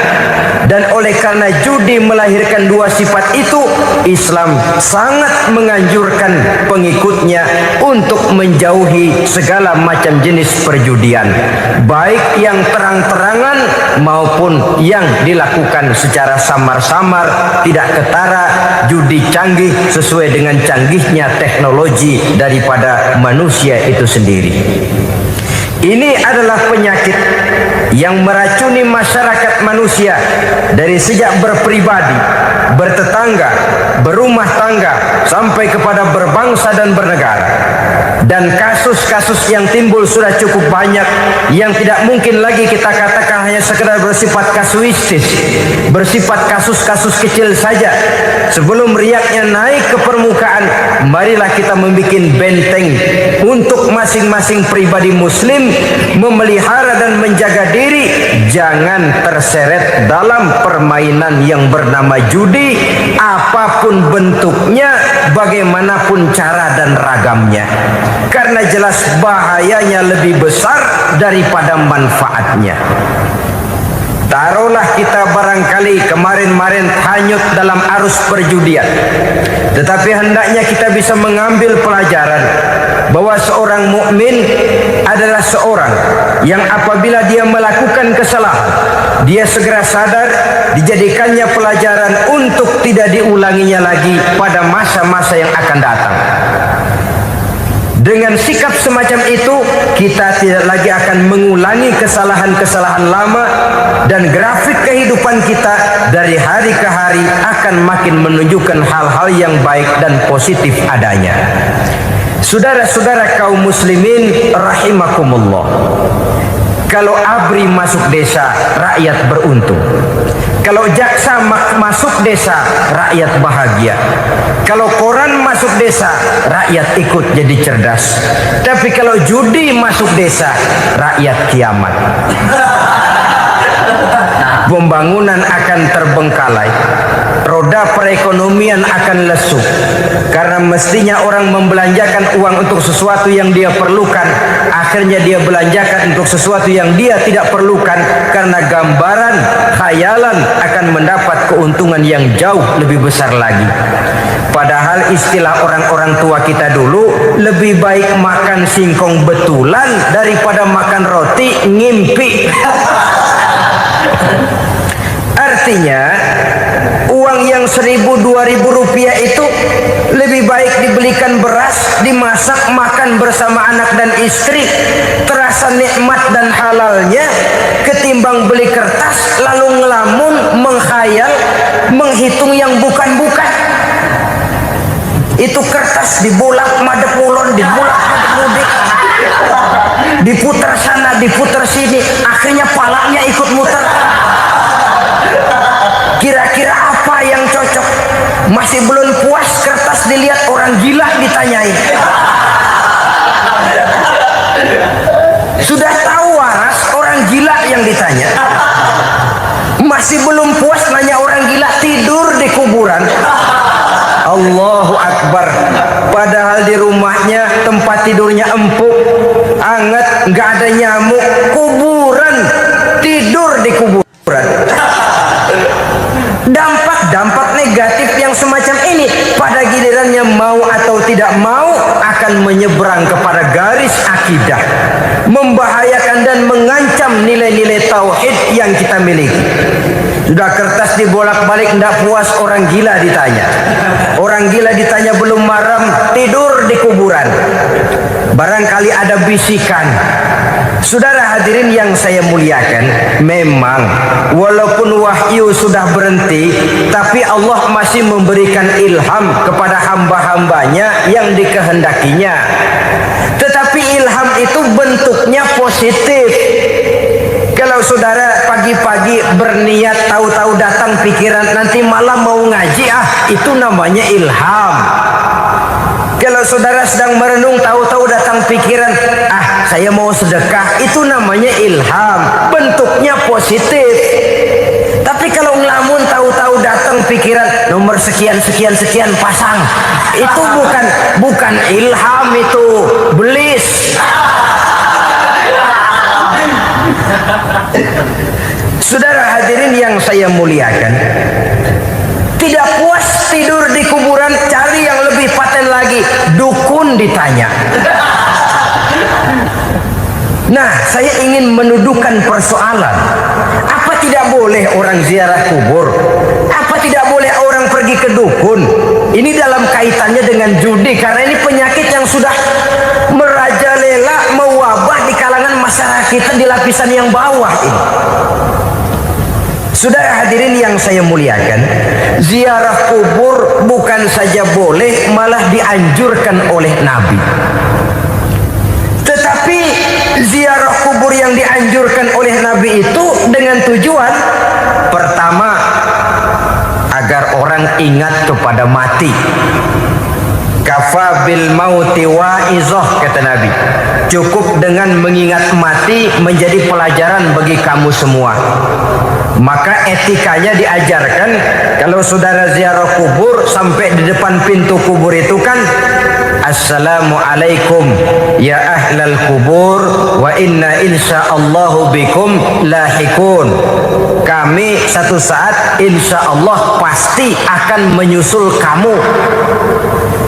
Dan oleh karena judi melahirkan dua sifat itu, Islam sangat menganjurkan pengikutnya untuk menjauhi segala macam jenis perjudian, baik yang terang-terangan maupun yang dilakukan secara samar-samar, tidak ketara, judi canggih sesuai dengan canggihnya teknologi daripada manusia itu sendiri. Ini adalah penyakit yang meracuni masyarakat manusia dari sejak berpribadi, bertetangga, berumah tangga, sampai kepada berbangsa dan bernegara. Dan kasus-kasus yang timbul sudah cukup banyak, yang tidak mungkin lagi kita katakan hanya sekedar bersifat kasuistis, bersifat kasus-kasus kecil saja. Sebelum riaknya naik ke permukaan, marilah kita membuat benteng untuk masing-masing pribadi muslim memelihara dan menjaga diri, jangan terseret dalam permainan yang bernama judi, apapun bentuknya, bagaimanapun cara dan ragamnya. Karena jelas bahayanya lebih besar daripada manfaatnya. Taruhlah kita barangkali kemarin-marin hanyut dalam arus perjudian, tetapi hendaknya kita bisa mengambil pelajaran bahwa seorang mukmin adalah seorang yang apabila dia melakukan kesalahan, dia segera sadar, dijadikannya pelajaran untuk tidak diulanginya lagi pada masa-masa yang akan datang. Dengan sikap semacam itu, kita tidak lagi akan mengulangi kesalahan-kesalahan lama, dan grafik kehidupan kita dari hari ke hari akan makin menunjukkan hal-hal yang baik dan positif adanya. Saudara-saudara kaum muslimin rahimakumullah, kalau ABRI masuk desa, rakyat beruntung. Kalau jaksa masuk desa, rakyat bahagia. Kalau koran masuk desa, rakyat ikut jadi cerdas. Tapi kalau judi masuk desa, rakyat kiamat. Pembangunan akan terbengkalai, roda perekonomian akan lesu, karena mestinya orang membelanjakan uang untuk sesuatu yang dia perlukan, akhirnya dia belanjakan untuk sesuatu yang dia tidak perlukan, karena gambaran khayalan akan mendapat keuntungan yang jauh lebih besar lagi. Padahal istilah orang-orang tua kita dulu, lebih baik makan singkong betulan daripada makan roti ngimpi. Artinya uang yang 1.000-2.000 rupiah itu lebih baik dibelikan beras, dimasak, makan bersama anak dan istri, terasa nikmat dan halalnya, ketimbang beli kertas lalu ngelamun, menghayal, menghitung yang bukan-bukan. Itu kertas dibolak madep ulon, dibolak madep mudik, diputar sana, diputar sini, akhirnya palanya ikut muter. Kira-kira apa yang cocok? Masih belum puas, kertas dilihat, orang gila ditanyain. Sudah tahu waras, orang gila yang ditanya. Masih belum puas, nanya orang gila, tidur di kuburan. Allahu Akbar. Padahal di rumahnya tidak mau akan menyeberang kepada garis akidah, membahayakan dan mengancam nilai-nilai tauhid yang kita miliki. Sudah kertas dibolak-balik, tidak puas, orang gila ditanya. Orang gila ditanya belum maram, tidur di kuburan. Barangkali ada bisikan. Saudara hadirin yang saya muliakan, memang walaupun wahyu sudah berhenti, tapi Allah masih memberikan ilham kepada hamba-hambanya yang dikehendakinya. Tetapi ilham itu bentuknya positif. Kalau saudara pagi-pagi berniat, tahu-tahu datang pikiran nanti malam mau ngaji, itu namanya ilham. Kalau saudara sedang merenung, tahu-tahu datang pikiran, saya mau sedekah, itu namanya ilham, bentuknya positif. Tapi kalau ngelamun, tahu-tahu datang pikiran nomor sekian sekian sekian pasang, itu bukan ilham, itu belis. Saudara hadirin yang saya muliakan, tidak puas tidur di kuburan, cari yang lebih paten lagi, dukun ditanya. Nah, saya ingin mendudukan persoalan. Apa tidak boleh orang ziarah kubur? Apa tidak boleh orang pergi ke dukun? Ini dalam kaitannya dengan judi, karena ini penyakit yang sudah merajalela, mewabah di kalangan masyarakat kita di lapisan yang bawah ini. Saudara hadirin yang saya muliakan, ziarah kubur bukan saja boleh, malah dianjurkan oleh Nabi. Tetapi ziarah kubur yang dianjurkan oleh Nabi itu dengan tujuan pertama, agar orang ingat kepada mati. Kafa bil mauti wa'izah, kata Nabi. Cukup dengan mengingat mati menjadi pelajaran bagi kamu semua. Maka etikanya diajarkan, kalau saudara ziarah kubur, sampai di depan pintu kubur itu kan, Assalamualaikum ya ahlal kubur wa inna insyaallahu bikum lahikun. Kami satu saat insyaallah pasti akan menyusul kamu.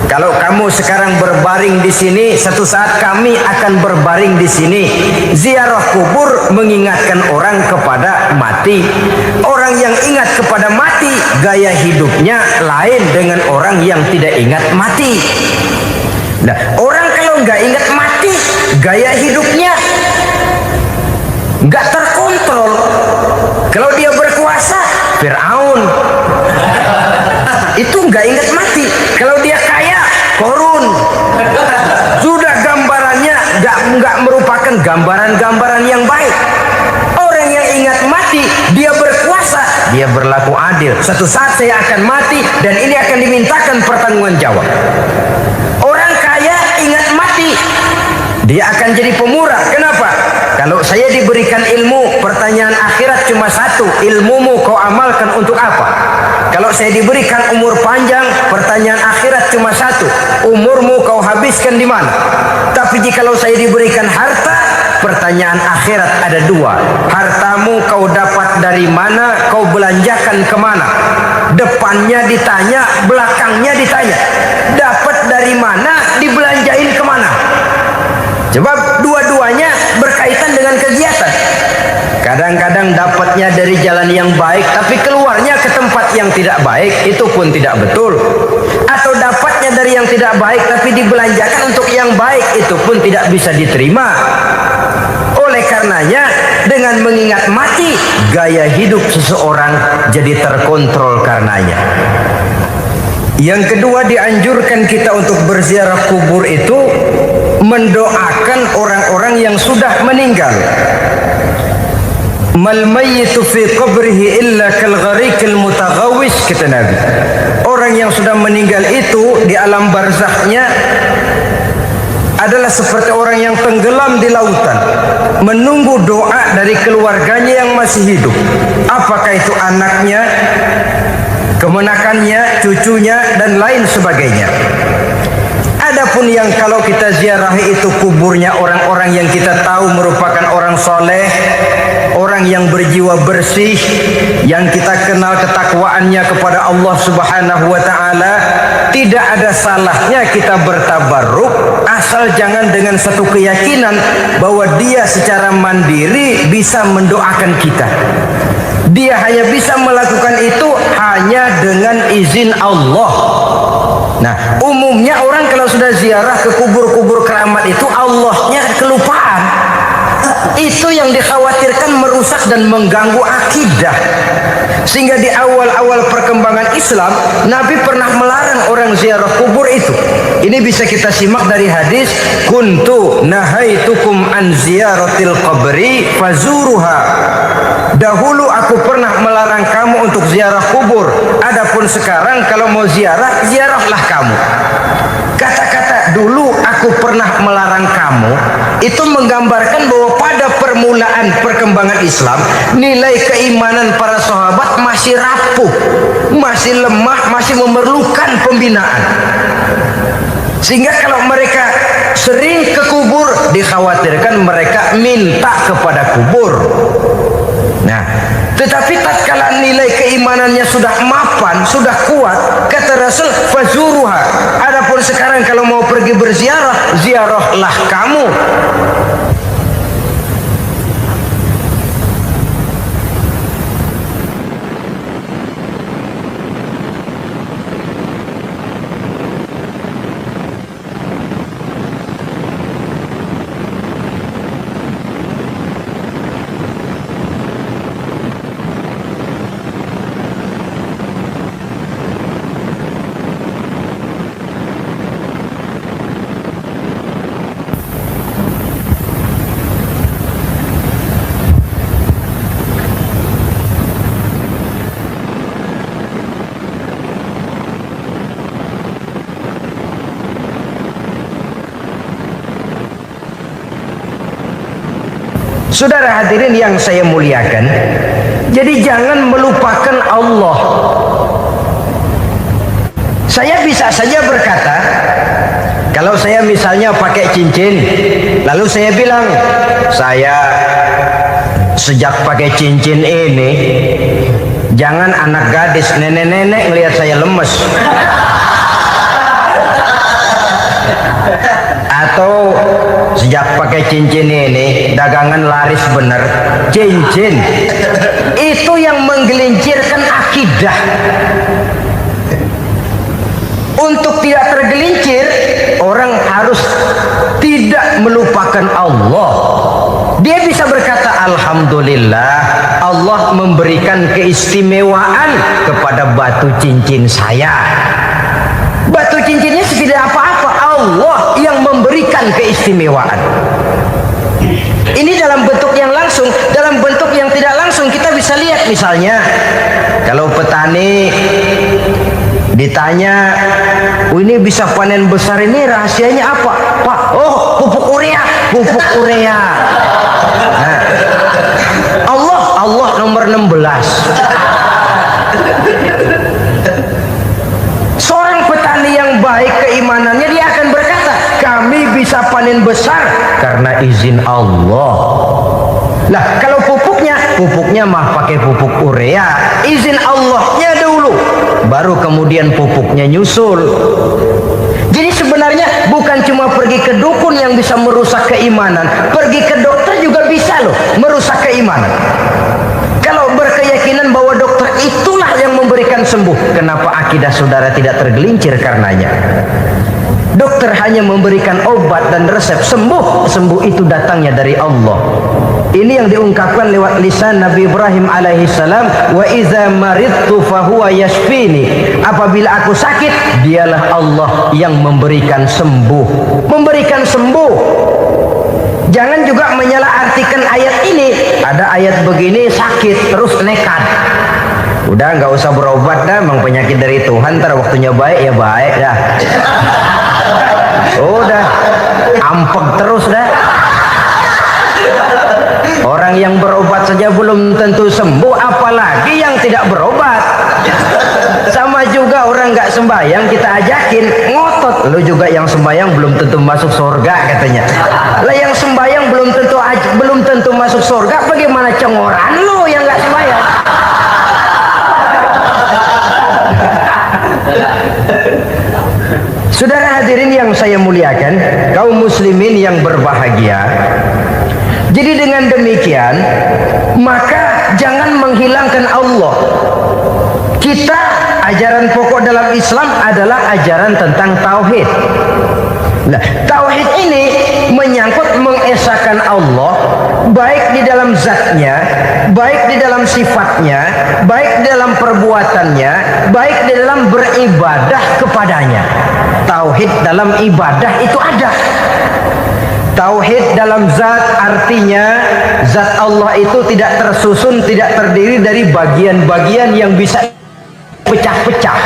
Kalau kamu sekarang berbaring di sini, satu saat kami akan berbaring di sini. Ziarah kubur mengingatkan orang kepada mati. Orang yang ingat kepada mati, gaya hidupnya lain dengan orang yang tidak ingat mati. Nah, orang kalau nggak ingat mati, gaya hidupnya nggak terkontrol. Kalau dia berkuasa, Fir'aun, itu nggak ingat mati. Kalau dia kaya, Korun. Sudah gambarannya nggak merupakan gambaran-gambaran yang baik. Orang yang ingat mati, dia berkuasa, dia berlaku adil. Suatu saat saya akan mati dan ini akan dimintakan pertanggungan jawab. Orang kaya ingat mati, dia akan jadi pemurah. Kenapa? Kalau saya diberikan ilmu, pertanyaan akhirat cuma satu, ilmumu kau amalkan untuk apa? Kalau saya diberikan umur panjang, pertanyaan akhirat cuma satu, umurmu kau habiskan di mana? Tapi jikalau saya diberikan harta, pertanyaan akhirat ada dua, hartamu kau dapat dari mana, kau belanjakan kemana? Depannya ditanya, belakangnya ditanya, dapat dari mana, dibelanjain kemana? Sebab dua-duanya berkaitan dengan kegiatan. Kadang-kadang dapatnya dari jalan yang baik, tapi keluarnya ke tempat yang tidak baik, itu pun tidak betul. Atau dapatnya dari yang tidak baik, tapi dibelanjakan untuk yang baik, itu pun tidak bisa diterima. Oleh karenanya, dengan mengingat mati, gaya hidup seseorang jadi terkontrol karenanya. Yang kedua, dianjurkan kita untuk berziarah kubur itu mendoakan orang-orang yang sudah meninggal. Mal mayyitu fi qabrihi illa kal gharikil mutaghawis, kata Nabi. Orang yang sudah meninggal itu di alam barzakhnya adalah seperti orang yang tenggelam di lautan, menunggu doa dari keluarganya yang masih hidup. Apakah itu anaknya, kemenakannya, cucunya, dan lain sebagainya. Adapun yang kalau kita ziarahi itu kuburnya orang-orang yang kita tahu merupakan orang soleh, orang orang yang berjiwa bersih, yang kita kenal ketakwaannya kepada Allah Subhanahu wa taala, tidak ada salahnya kita bertabarruk, asal jangan dengan satu keyakinan bahwa dia secara mandiri bisa mendoakan kita. Dia hanya bisa melakukan itu hanya dengan izin Allah. Nah, umumnya orang kalau sudah ziarah ke kubur-kubur keramat itu, Allahnya kelupaan. Itu yang dikhawatirkan merusak dan mengganggu akidah. Sehingga di awal-awal perkembangan Islam, Nabi pernah melarang orang ziarah kubur itu. Ini bisa kita simak dari hadis, kuntu nahaitukum an ziyaratil qabri fazuruha. Dahulu aku pernah melarang kamu untuk ziarah kubur. Adapun sekarang kalau mau ziarah, ziarahlah kamu. Kata-kata dulu aku pernah melarang kamu itu menggambarkan bahwa pada permulaan perkembangan Islam, nilai keimanan para sahabat masih rapuh, masih lemah, masih memerlukan pembinaan. Sehingga kalau mereka sering ke kubur, dikhawatirkan mereka minta kepada kubur. Nah, tetapi tatkala nilai keimanannya sudah mapan, sudah kuat, kata Rasul, fazuruha. Adapun sekarang kalau mau pergi berziarah, ziarahlah kamu. Saudara hadirin yang saya muliakan, jadi jangan melupakan Allah. Saya bisa saja berkata, kalau saya misalnya pakai cincin, lalu saya bilang, saya sejak pakai cincin ini, jangan anak gadis, nenek-nenek ngelihat saya lemes. Atau sejak pakai cincin ini dagangan laris bener. Cincin itu yang menggelincirkan akidah. Untuk tidak tergelincir, orang harus tidak melupakan Allah. Dia bisa berkata, alhamdulillah, Allah memberikan keistimewaan kepada batu cincin saya. Batu cincinnya tidak apa-apa, Allah yang memberikan keistimewaan. Ini dalam bentuk yang langsung. Dalam bentuk yang tidak langsung kita bisa lihat, misalnya kalau petani ditanya, ini bisa panen besar ini rahasianya apa Pak? Oh, pupuk urea. Pupuk urea. Nah, Allah nomor 16. Seorang petani yang baik keimanannya, dia akan berkata, kami bisa panen besar karena izin Allah. Nah, kalau pupuknya mah pakai pupuk urea, izin Allahnya dulu, baru kemudian pupuknya nyusul. Jadi sebenarnya bukan cuma pergi ke dukun yang bisa merusak keimanan, pergi ke dokter juga bisa loh merusak keimanan. Kalau berkeyakinan bahwa dokter itulah yang memberikan sembuh, kenapa akidah saudara tidak tergelincir karenanya? Dokter hanya memberikan obat dan resep, sembuh itu datangnya dari Allah. Ini yang diungkapkan lewat lisan Nabi Ibrahim alaihissalam, wa iza maridtu fahuwa yashfini. Apabila aku sakit, dialah Allah yang memberikan sembuh. Memberikan sembuh. Jangan juga menyalahartikan ayat ini. Ada ayat begini sakit terus nekat. Udah nggak usah berobat dah, memang penyakit dari Tuhan, ntar waktunya baik ya baik dah. Udah ampek terus dah. Orang yang berobat saja belum tentu sembuh, apalagi yang tidak berobat. Sama juga orang nggak sembahyang kita ajakin ngotot, lu juga yang sembahyang belum tentu masuk surga katanya. Lah yang sembahyang sembahyang belum tentu masuk surga, bagaimana cengoran lu yang nggak sembahyang? Saudara hadirin yang saya muliakan, kaum muslimin yang berbahagia. Jadi dengan demikian, maka jangan menghilangkan Allah. Kita, ajaran pokok dalam Islam adalah ajaran tentang tauhid. Nah, tauhid ini menyangkut mengesahkan Allah, baik di dalam zatnya, baik di dalam sifatnya, baik di dalam perbuatannya, baik di dalam beribadah kepadanya. Tauhid dalam ibadah itu ada. Tauhid dalam zat artinya zat Allah itu tidak tersusun, tidak terdiri dari bagian-bagian yang bisa pecah-pecah.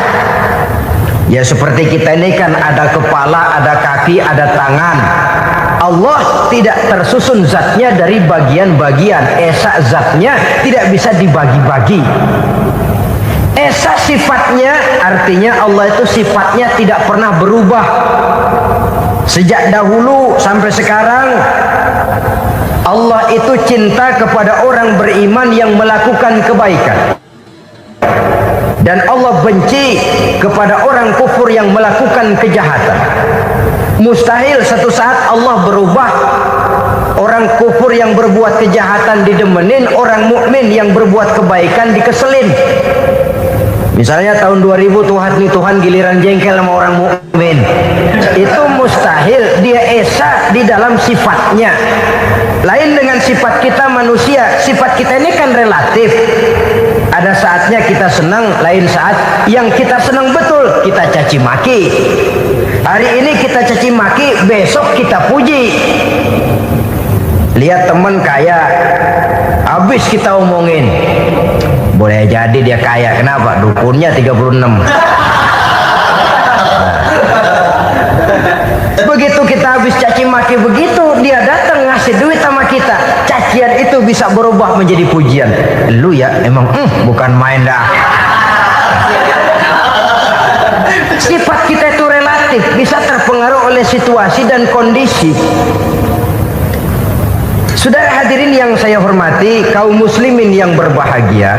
Ya seperti kita ini kan ada kepala, ada kaki, ada tangan. Allah tidak tersusun zatnya dari bagian-bagian. Esa zatnya tidak bisa dibagi-bagi. Esa sifatnya artinya Allah itu sifatnya tidak pernah berubah. Sejak dahulu sampai sekarang Allah itu cinta kepada orang beriman yang melakukan kebaikan. Dan Allah benci kepada orang kufur yang melakukan kejahatan. Mustahil satu saat Allah berubah. Orang kufur yang berbuat kejahatan didemenin, orang mukmin yang berbuat kebaikan dikeselin. Misalnya tahun 2000 Tuhan giliran jengkel sama orang mukmin. Itu mustahil, dia esa di dalam sifatnya. Lain dengan sifat kita manusia. Sifat kita ini kan relatif. Ada saatnya kita senang, lain saat yang kita senang betul kita caci maki. Hari ini kita caci maki, besok kita puji. Lihat teman kaya, habis kita omongin. Boleh jadi dia kaya, kenapa? Dukunnya 36. Begitu kita habis caci maki begitu, dia datang ngasih duit sama kita. Cacian itu bisa berubah menjadi pujian. Lu ya emang bukan main dah. Sifat kita itu relatif, bisa terpengaruh oleh situasi dan kondisi. Saudara hadirin yang saya hormati, kaum muslimin yang berbahagia,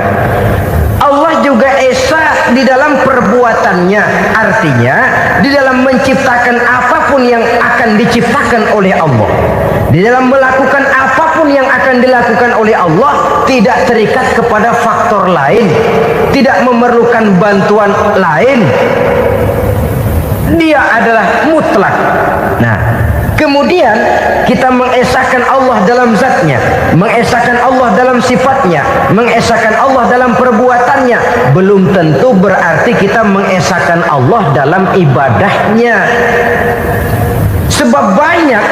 Allah juga esa di dalam perbuatannya. Artinya di dalam menciptakan apapun yang akan diciptakan oleh Allah, di dalam melakukan apapun yang akan dilakukan oleh Allah, tidak terikat kepada faktor lain, tidak memerlukan bantuan lain. Dia adalah mutlak. Nah, kemudian kita mengesahkan Allah dalam zatnya, mengesahkan Allah dalam sifatnya, mengesahkan Allah dalam perbuatannya. Belum tentu berarti kita mengesahkan Allah dalam ibadahnya. Sebab banyak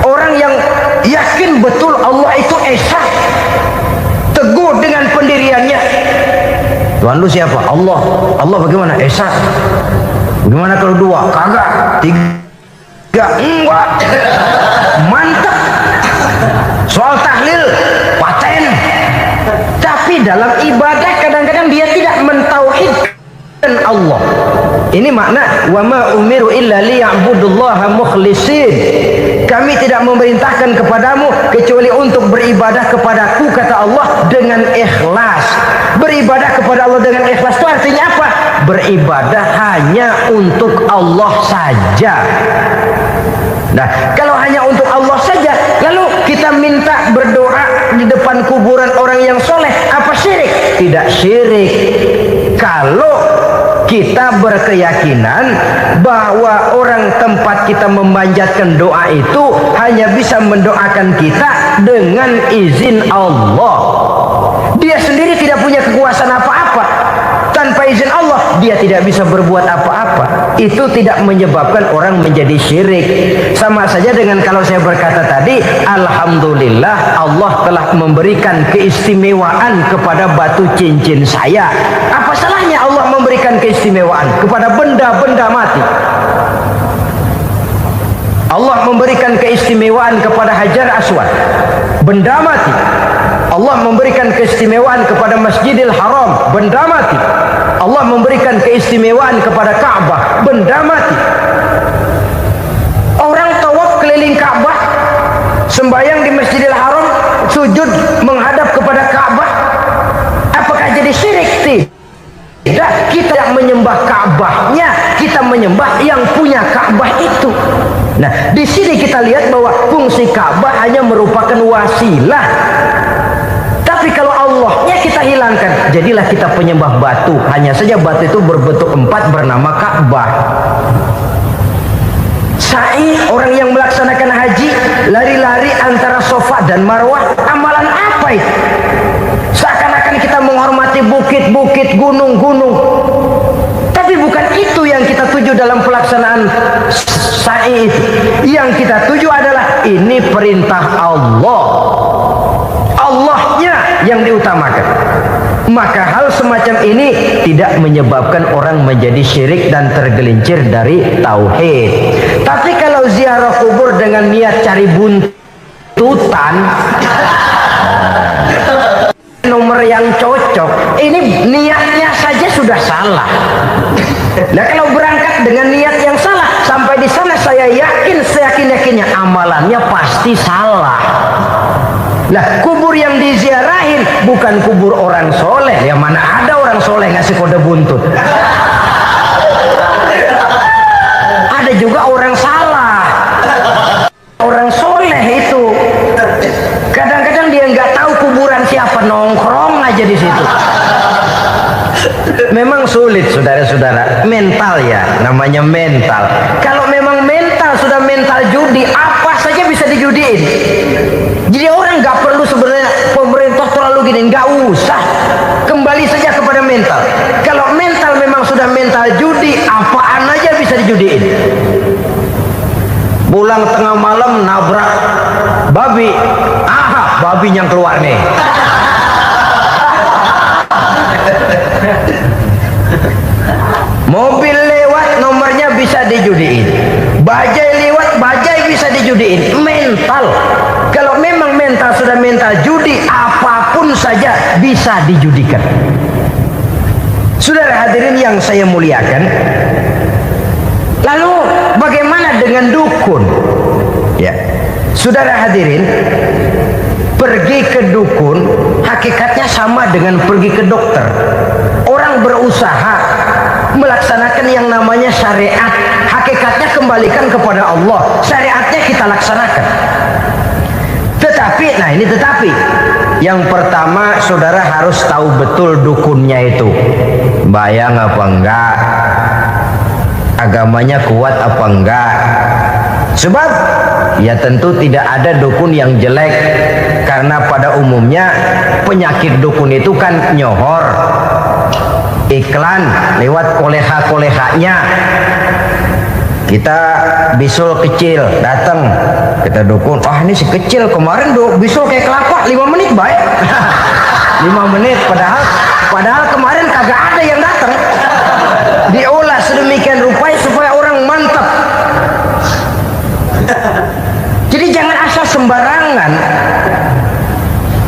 orang yang yakin betul Allah itu esa, teguh dengan pendiriannya. Tuhan lu siapa? Allah. Allah bagaimana? Esa. Bagaimana kalau dua? Kagak. Tiga? Enggak. Mantap. Soal tahlil paten. Tapi dalam ibadah kadang-kadang dia tidak mentauhidkan Allah. Ini makna wa ma umiru illa liya'budullaha mukhlisin. Kami tidak memerintahkan kepadamu kecuali untuk beribadah kepadaku, kata Allah, dengan ikhlas. Beribadah kepada Allah dengan ikhlas itu artinya apa? Beribadah hanya untuk Allah saja. Nah, kalau hanya untuk Allah saja, lalu kita minta berdoa di depan kuburan orang yang soleh, apa syirik? Tidak syirik. Kalau kita berkeyakinan bahwa orang tempat kita memanjatkan doa itu hanya bisa mendoakan kita dengan izin Allah. Dia sendiri tidak punya kekuasaan apa-apa. Tanpa izin Allah dia tidak bisa berbuat apa-apa. Itu tidak menyebabkan orang menjadi syirik. Sama saja dengan kalau saya berkata tadi, alhamdulillah Allah telah memberikan keistimewaan kepada batu cincin saya. Apa salahnya Allah memberikan keistimewaan kepada benda-benda mati? Allah memberikan keistimewaan kepada Hajar Aswad, benda mati. Allah memberikan keistimewaan kepada Masjidil Haram, benda mati. Allah memberikan keistimewaan kepada Ka'bah, benda mati. Orang tawaf keliling Ka'bah, sembahyang di Masjidil Haram sujud menghadap kepada Ka'bah, apakah jadi syirik? Tidak, kita yang menyembah Ka'bahnya, kita menyembah yang punya Ka'bah itu. Nah, di sini kita lihat bahwa fungsi Ka'bah hanya merupakan wasilah. Tapi kalau Allahnya kita hilangkan, jadilah kita penyembah batu. Hanya saja batu itu berbentuk 4 bernama Ka'bah. Sa'i, orang yang melaksanakan haji, lari-lari antara Safa dan Marwah, amalan apa itu? Seakan-akan kita menghormati bukit-bukit, gunung-gunung. Tapi bukan itu yang kita tuju dalam pelaksanaan sa'i itu. Yang kita tuju adalah ini perintah Allah. Allahnya yang diutamakan. Maka hal semacam ini tidak menyebabkan orang menjadi syirik dan tergelincir dari tauhid. Tapi kalau ziarah kubur dengan niat cari buntutan, nomor yang cocok, ini niatnya saja sudah salah. Nah, kalau berangkat dengan niat yang salah, sampai di sana saya yakin, seyakin-yakinnya amalannya pasti salah. Nah, kubur yang diziarahin bukan kubur orang soleh. Ya mana ada orang soleh ngasih kode buntut. Ada juga orang salah. Orang soleh itu kadang-kadang dia nggak tahu kuburan siapa, nongkrong aja di situ. Memang sulit, saudara-saudara. Mental ya, namanya mental. Kalau memang mental sudah mental judi, apa saja bisa dijudiin. Jadi orang nggak perlu sebenarnya pemerintah terlalu gini, nggak usah. Kembali saja kepada mental. Kalau mental memang sudah mental judi, apaan aja bisa dijudiin. Pulang tengah malam nabrak babi, aha, babi yang keluar nih. Mobil lewat, nomornya bisa dijudiin. Bajai lewat, bajai bisa dijudiin. Mental. Kalau memang mental sudah mental judi, apapun saja bisa dijudikan. Saudara hadirin yang saya muliakan, lalu bagaimana dengan dukun? Ya, saudara hadirin, pergi ke dukun hakikatnya sama dengan pergi ke dokter. Orang berusaha melaksanakan yang namanya syariat, hakikatnya kembalikan kepada Allah. Syariatnya kita laksanakan. Tetapi, nah ini tetapi, yang pertama saudara harus tahu betul dukunnya itu bayang apa enggak, agamanya kuat apa enggak. Sebab ya tentu tidak ada dukun yang jelek, karena pada umumnya penyakit dukun itu kan nyohor, iklan lewat koleha-kolehanya. Kita bisul kecil datang, kita dukun, ah ini si kecil kemarin bisul kayak kelapa 5 menit baik. 5 menit, padahal kemarin kagak ada yang datang. Diolah sedemikian rupa supaya orang mantap. Jadi jangan asal sembarangan.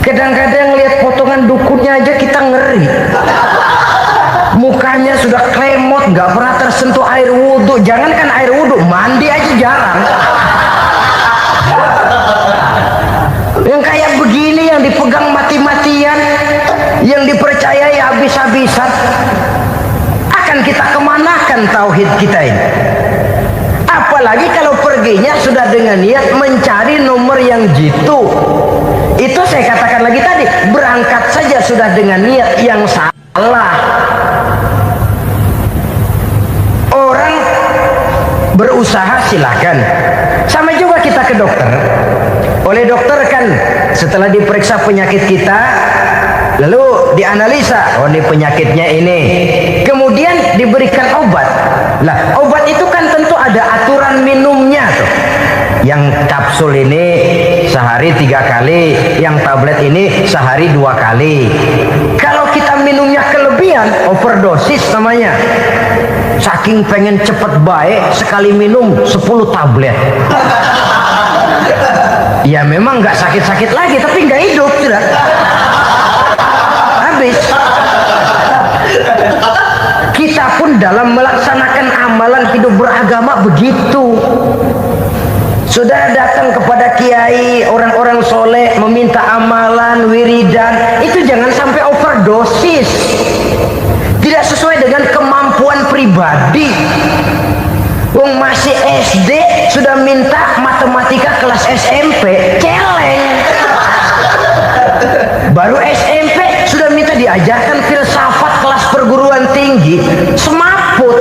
Kadang-kadang lihat potongan dukunnya aja kita ngeri. Mukanya sudah klemot, nggak pernah tersentuh air wudhu. Jangankan air wudhu, mandi aja jarang. Yang kayak begini, yang dipegang mati-matian, yang dipercayai habis-habisan, akan kita kemanakan tauhid kita ini? Apalagi kalau perginya sudah dengan niat mencari nomor yang jitu. Itu saya katakan lagi tadi, berangkat saja sudah dengan niat yang salah. Orang berusaha silahkan. Sama juga kita ke dokter. Oleh dokter kan setelah diperiksa penyakit kita, lalu dianalisa, oh ini penyakitnya ini, kemudian diberikan obat. Lah obat itu kan tentu ada aturan minumnya tuh. Yang kapsul ini sehari 3 kali, yang tablet ini sehari 2 kali. Kalau kita minumnya kelebihan, overdosis namanya. Saking pengen cepet baik, sekali minum 10 tablet. Ya memang nggak sakit-sakit lagi, tapi nggak hidup sudah. Habis. Kita pun dalam melaksanakan amalan hidup beragama begitu. Saudara datang kepada kiai, orang-orang soleh, meminta amalan, wiridan, itu jangan sampai overdosis. Tidak sesuai dengan kemampuan pribadi. Wong masih SD sudah minta matematika kelas SMP, celeng. Baru SMP sudah minta diajarkan filsafat kelas perguruan tinggi, semaput.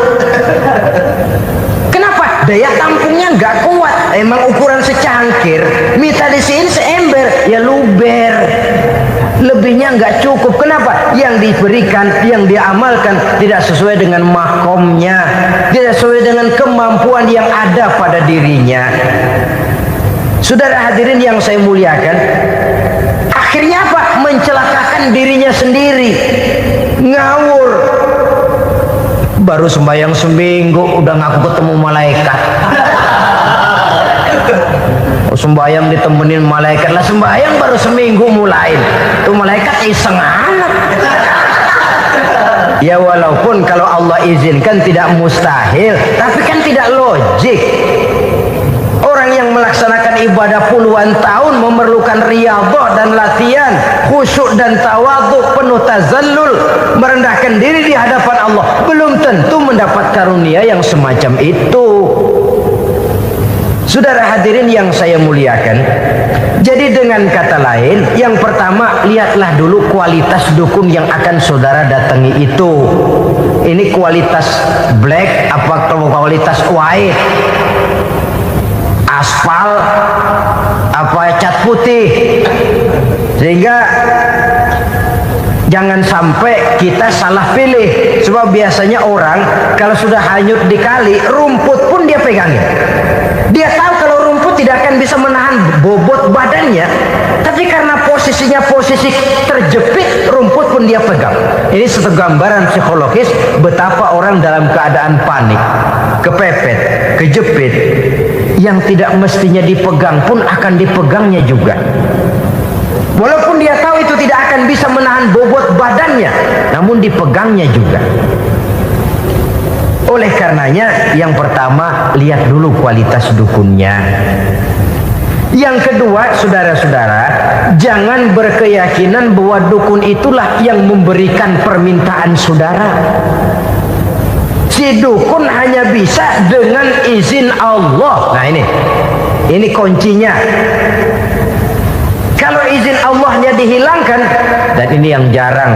Kenapa? Daya tampungnya nggak kuat. Emang ukuran secangkir, minta di sini seember, ya luber. Lebihnya nggak cukup. Kenapa? Yang diberikan, yang diamalkan tidak sesuai dengan makomnya, tidak sesuai dengan kemampuan yang ada pada dirinya. Saudara hadirin yang saya muliakan, akhirnya apa? Mencelakakan dirinya sendiri, ngawur. Baru sembahyang seminggu udah ngaku ketemu malaikat. Sembahyang ditemenin malaikat lah, sembahyang baru seminggu mulai tuh malaikat iseng anak. Ya walaupun kalau Allah izinkan tidak mustahil, tapi kan tidak logik. Orang yang melaksanakan ibadah puluhan tahun memerlukan riyadhah dan latihan, khusyuk dan tawadhu, penuh tazallul, merendahkan diri di hadapan Allah, belum tentu mendapat karunia yang semacam itu. Saudara hadirin yang saya muliakan, jadi dengan kata lain, yang pertama, lihatlah dulu kualitas dukun yang akan saudara datangi itu. Ini kualitas black apa kualitas white? Aspal apa cat putih? Sehingga jangan sampai kita salah pilih. Sebab biasanya orang kalau sudah hanyut di kali, rumput pun dia pegangin. Dia tahu kalau rumput tidak akan bisa menahan bobot badannya, tapi karena posisinya posisi terjepit, rumput pun dia pegang. Ini satu gambaran psikologis betapa orang dalam keadaan panik, kepepet, kejepit, yang tidak mestinya dipegang pun akan dipegangnya juga. Walaupun dia tahu itu tidak akan bisa menahan bobot badannya, namun dipegangnya juga. Oleh karenanya, yang pertama, lihat dulu kualitas dukunnya. Yang kedua, saudara-saudara, jangan berkeyakinan bahwa dukun itulah yang memberikan permintaan saudara. Si dukun hanya bisa dengan izin Allah. Nah ini kuncinya. Kalau izin Allahnya dihilangkan, dan ini yang jarang.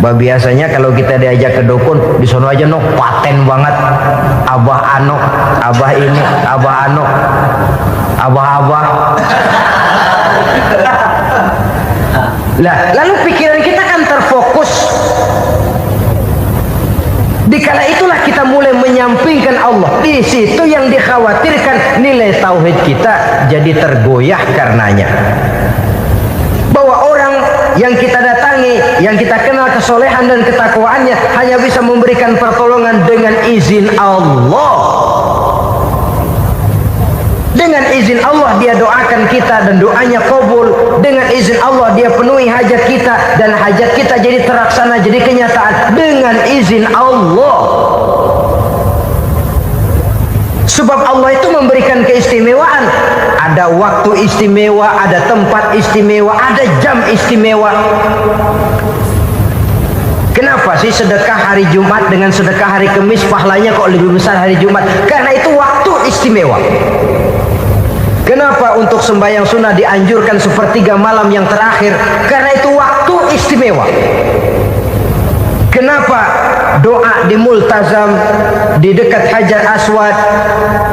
Biasanya kalau kita diajak ke dukun, di sono aja no paten banget. Abah ano, abah ini, abah ano, abah-abah. Lah, lalu pikiran kita kan terfokus. Dikala itulah kita mulai menyampingkan Allah. Di situ yang dikhawatirkan nilai tauhid kita jadi tergoyah karenanya. Bahwa orang yang kita datangi, yang kita kenal kesolehan dan ketakwaannya, hanya bisa memberikan pertolongan dengan izin Allah. Dengan izin Allah dia doakan kita dan doanya kabul. Dengan izin Allah dia penuhi hajat kita dan hajat kita jadi terlaksana, jadi kenyataan dengan izin Allah. Sebab Allah itu memberikan keistimewaan. Ada waktu istimewa, ada tempat istimewa, ada jam istimewa. Kenapa sih sedekah hari Jumat dengan sedekah hari Kamis pahalanya kok lebih besar hari Jumat? Karena itu waktu istimewa. Kenapa untuk sembahyang sunnah dianjurkan sepertiga malam yang terakhir? Karena itu waktu istimewa. Kenapa doa di Multazam, di dekat Hajar Aswad,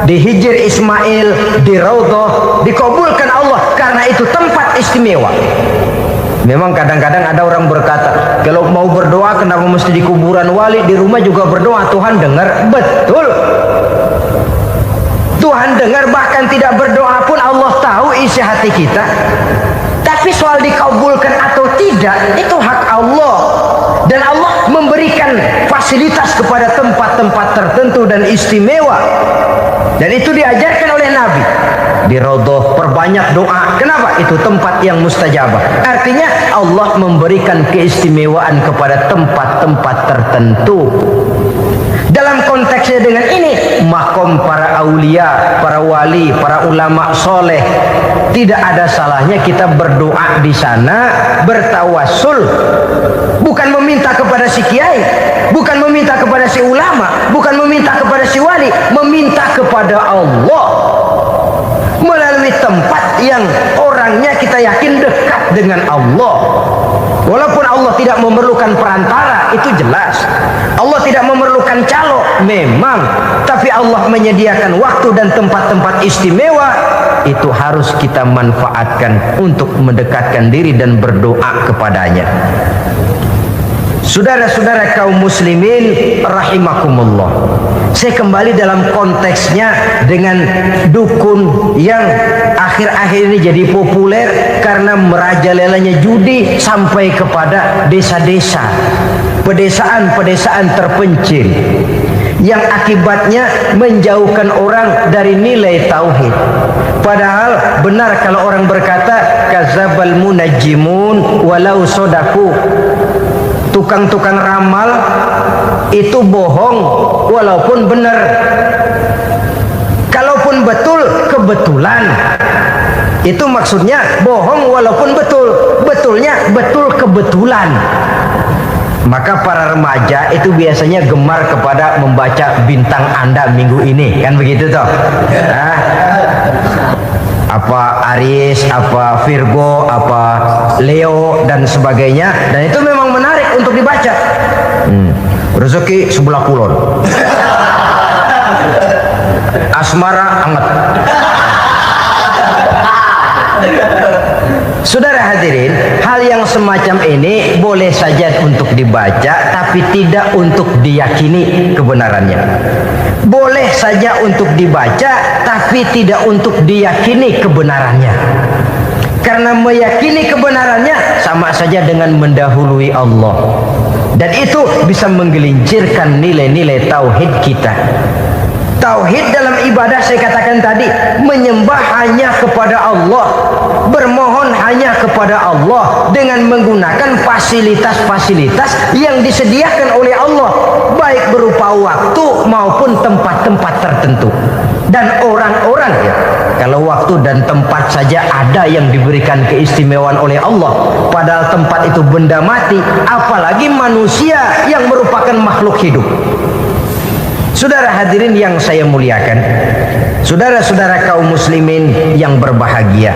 di Hijr Ismail, di Raudhah dikabulkan Allah? Karena itu tempat istimewa. Memang kadang-kadang ada orang berkata, kalau mau berdoa kenapa mesti di kuburan wali? Di rumah juga berdoa, Tuhan dengar. Betul, Tuhan dengar, bahkan tidak berdoa pun Allah tahu isi hati kita. Tapi soal dikabulkan atau tidak, itu hak Allah. Dan Allah memberikan fasilitas kepada tempat-tempat tertentu dan istimewa. Dan itu diajarkan oleh Nabi. Di Raudhah perbanyak doa. Kenapa? Itu tempat yang mustajabah. Artinya Allah memberikan keistimewaan kepada tempat-tempat tertentu. Dalam konteksnya dengan ini, makom para para aulia, para wali, para ulama soleh. Tidak ada salahnya kita berdoa di sana, bertawassul, bukan meminta kepada si kiai, bukan meminta kepada si ulama, bukan meminta kepada si wali, meminta kepada Allah melalui tempat yang orangnya kita yakin dekat dengan Allah. Walaupun Allah tidak memerlukan perantara, itu jelas. Allah tidak memerlukan calo, memang. Tapi Allah menyediakan waktu dan tempat-tempat istimewa. Itu harus kita manfaatkan untuk mendekatkan diri dan berdoa kepadanya. Saudara-saudara kaum muslimin rahimakumullah, saya kembali dalam konteksnya dengan dukun yang akhir-akhir ini jadi populer karena merajalelanya judi sampai kepada desa-desa, pedesaan-pedesaan terpencil, yang akibatnya menjauhkan orang dari nilai tauhid. Padahal benar kalau orang berkata kadzabal munajjimun walau sodaku, tukang-tukang ramal itu bohong walaupun benar. Kalaupun betul, kebetulan. Itu maksudnya bohong walaupun betul, betulnya betul kebetulan. Maka para remaja itu biasanya gemar kepada membaca bintang Anda minggu ini, kan begitu toh? Nah, apa Aries, apa Virgo, apa Leo dan sebagainya, dan itu memang menarik untuk dibaca. Rezeki sebelah kulon, asmara anget. Saudara hadirin, hal yang semacam ini boleh saja untuk dibaca, tapi tidak untuk diyakini kebenarannya. Boleh saja untuk dibaca, tapi tidak untuk diyakini kebenarannya. Karena meyakini kebenarannya sama saja dengan mendahului Allah. Dan itu bisa menggelincirkan nilai-nilai tauhid kita. Tauhid dalam ibadah saya katakan tadi, menyembah hanya kepada Allah, bermohon hanya kepada Allah dengan menggunakan fasilitas-fasilitas yang disediakan oleh Allah, baik berupa waktu maupun tempat-tempat tertentu dan orang-orang. Ya, kalau waktu dan tempat saja ada yang diberikan keistimewaan oleh Allah, padahal tempat itu benda mati, apalagi manusia yang merupakan makhluk hidup. Saudara hadirin yang saya muliakan, saudara-saudara kaum muslimin yang berbahagia,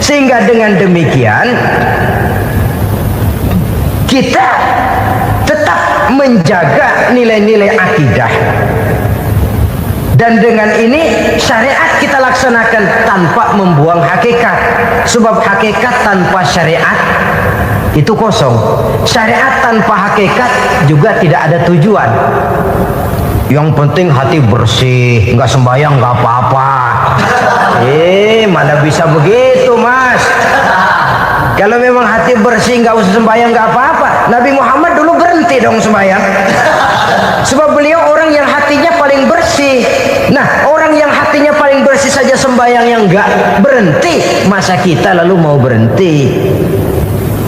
sehingga dengan demikian kita tetap menjaga nilai-nilai akidah, dan dengan ini syariat kita laksanakan tanpa membuang hakikat. Sebab hakikat tanpa syariat itu kosong. Syariat tanpa hakikat juga tidak ada tujuan. Yang penting hati bersih, nggak sembahyang nggak apa-apa. Mana bisa begitu, Mas? Kalau memang hati bersih nggak usah sembahyang nggak apa-apa. Nabi Muhammad dulu berhenti dong sembahyang. Sebab beliau orang yang hatinya paling bersih. Nah, orang yang hatinya paling bersih saja sembahyang yang nggak berhenti, masa kita lalu mau berhenti?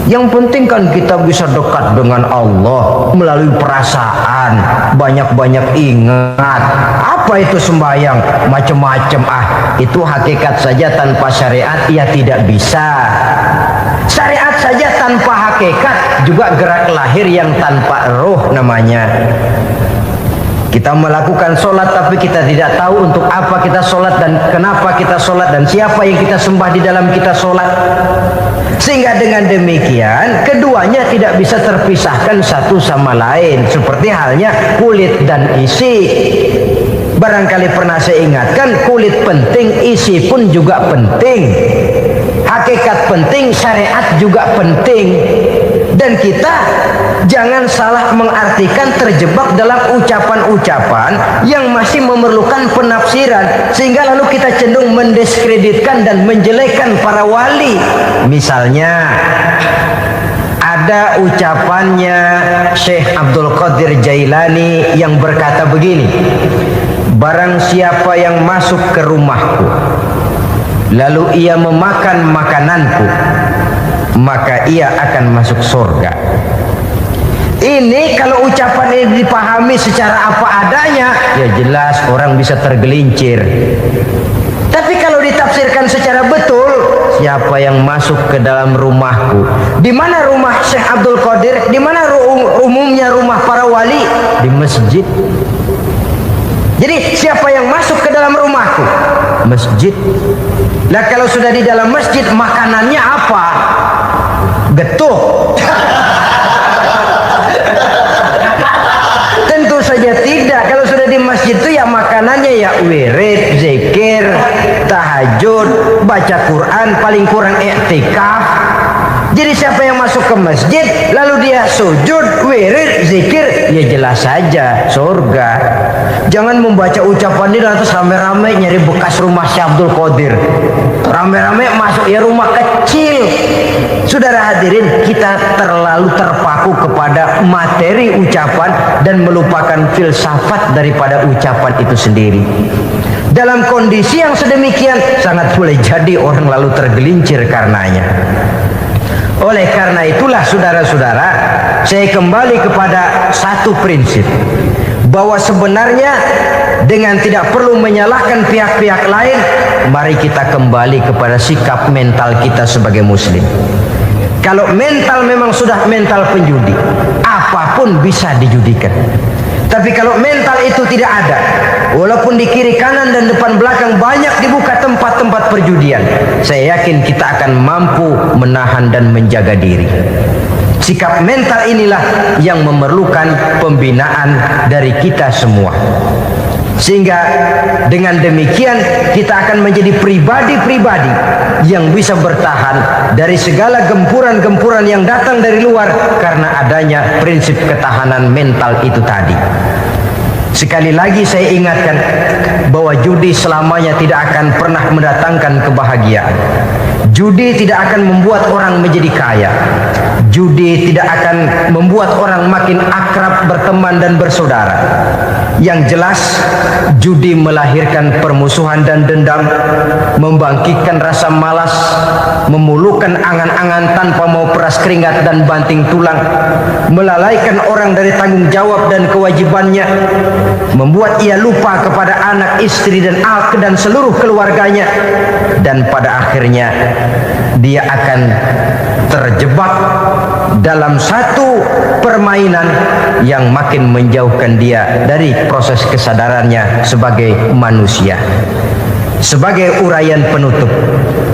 Yang penting kan kita bisa dekat dengan Allah melalui perasaan, banyak-banyak ingat. Apa itu sembahyang? Macam-macam. Itu hakikat saja tanpa syariat ya tidak bisa. Syariat saja tanpa hakikat juga gerak lahir yang tanpa roh namanya. Kita melakukan sholat tapi kita tidak tahu untuk apa kita sholat dan kenapa kita sholat dan siapa yang kita sembah di dalam kita sholat. Sehingga dengan demikian keduanya tidak bisa terpisahkan satu sama lain, seperti halnya kulit dan isi. Barangkali pernah saya ingatkan, kulit penting, isi pun juga penting. Hakikat penting, syariat juga penting. Dan kita jangan salah mengartikan, terjebak dalam ucapan-ucapan yang masih memerlukan penafsiran, sehingga lalu kita cenderung mendiskreditkan dan menjelekkan para wali. Misalnya ada ucapannya Syekh Abdul Qadir Jailani yang berkata begini, barang siapa yang masuk ke rumahku lalu ia memakan makananku, maka ia akan masuk surga. Ini kalau ucapan ini dipahami secara apa adanya, ya sudah jelas orang bisa tergelincir. Tapi kalau ditafsirkan secara betul, siapa yang masuk ke dalam rumahku? Di mana rumah Syekh Abdul Qadir? Di mana umumnya rumah para wali? Di masjid. Jadi siapa yang masuk ke dalam rumahku? Masjid. Lah kalau sudah di dalam masjid, makanannya apa? Getuk. Tentu saja tidak. Kalau sudah di masjid itu ya makanannya ya wirid, zikir, tahajud, baca Quran, paling kurang i'tikaf. Jadi siapa yang masuk ke masjid lalu dia sujud, wirid, zikir, ya jelas saja surga. Jangan membaca ucapan ini terus rame-rame nyari bekas rumah Syekh Abdul Qadir. Rame-rame masuk ya rumah kecil. Saudara hadirin, kita terlalu terpaku kepada materi ucapan dan melupakan filsafat daripada ucapan itu sendiri. Dalam kondisi yang sedemikian sangat boleh jadi orang lalu tergelincir karenanya. Oleh karena itulah saudara-saudara, saya kembali kepada satu prinsip, bahwa sebenarnya dengan tidak perlu menyalahkan pihak-pihak lain, mari kita kembali kepada sikap mental kita sebagai muslim. Kalau mental memang sudah mental penjudi, apapun bisa dijudikan. Tapi kalau mental itu tidak ada, walaupun di kiri kanan dan depan belakang banyak dibuka tempat-tempat perjudian, saya yakin kita akan mampu menahan dan menjaga diri. Sikap mental inilah yang memerlukan pembinaan dari kita semua. Sehingga dengan demikian kita akan menjadi pribadi-pribadi yang bisa bertahan dari segala gempuran-gempuran yang datang dari luar karena adanya prinsip ketahanan mental itu tadi. Sekali lagi saya ingatkan bahwa judi selamanya tidak akan pernah mendatangkan kebahagiaan. Judi tidak akan membuat orang menjadi kaya. Judi tidak akan membuat orang makin akrab berteman dan bersaudara. Yang jelas, judi melahirkan permusuhan dan dendam, membangkitkan rasa malas, memulukan angan-angan tanpa mau peras keringat dan banting tulang, melalaikan orang dari tanggung jawab dan kewajibannya, membuat ia lupa kepada anak, istri dan seluruh keluarganya, dan pada akhirnya dia akan terjebak dalam satu permainan yang makin menjauhkan dia dari proses kesadarannya sebagai manusia. Sebagai uraian penutup,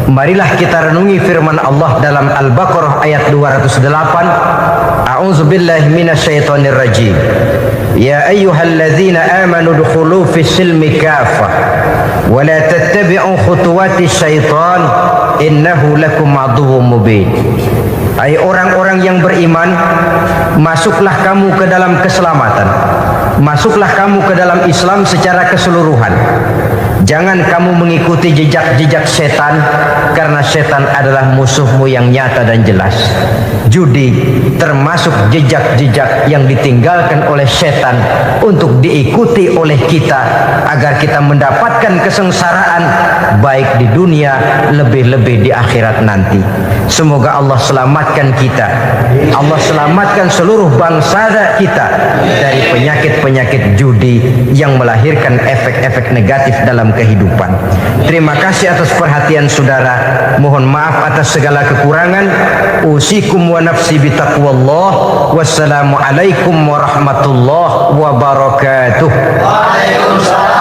marilah kita renungi firman Allah dalam Al-Baqarah ayat 208. A'udzubillahi minasyaitonir rajim. Ya ayyuhalladzina amanu dukhulu fis silmi kafah wa la tattabi'u khutuwatis syaitan innahu lakum aduwwum mubin. Hai orang-orang yang beriman, masuklah kamu ke dalam keselamatan. Masuklah kamu ke dalam Islam secara keseluruhan. Jangan kamu mengikuti jejak-jejak setan, karena setan adalah musuhmu yang nyata dan jelas. Judi termasuk jejak-jejak yang ditinggalkan oleh setan untuk diikuti oleh kita agar kita mendapatkan kesengsaraan baik di dunia, lebih-lebih di akhirat nanti. Semoga Allah selamatkan kita. Allah selamatkan seluruh bangsa kita dari penyakit-penyakit judi yang melahirkan efek-efek negatif dalam kehidupan. Terima kasih atas perhatian saudara. Mohon maaf atas segala kekurangan. Usikum wa nafsi bitaqwallah. Wassalamualaikum warahmatullahi wabarakatuh. Waalaikumsalam.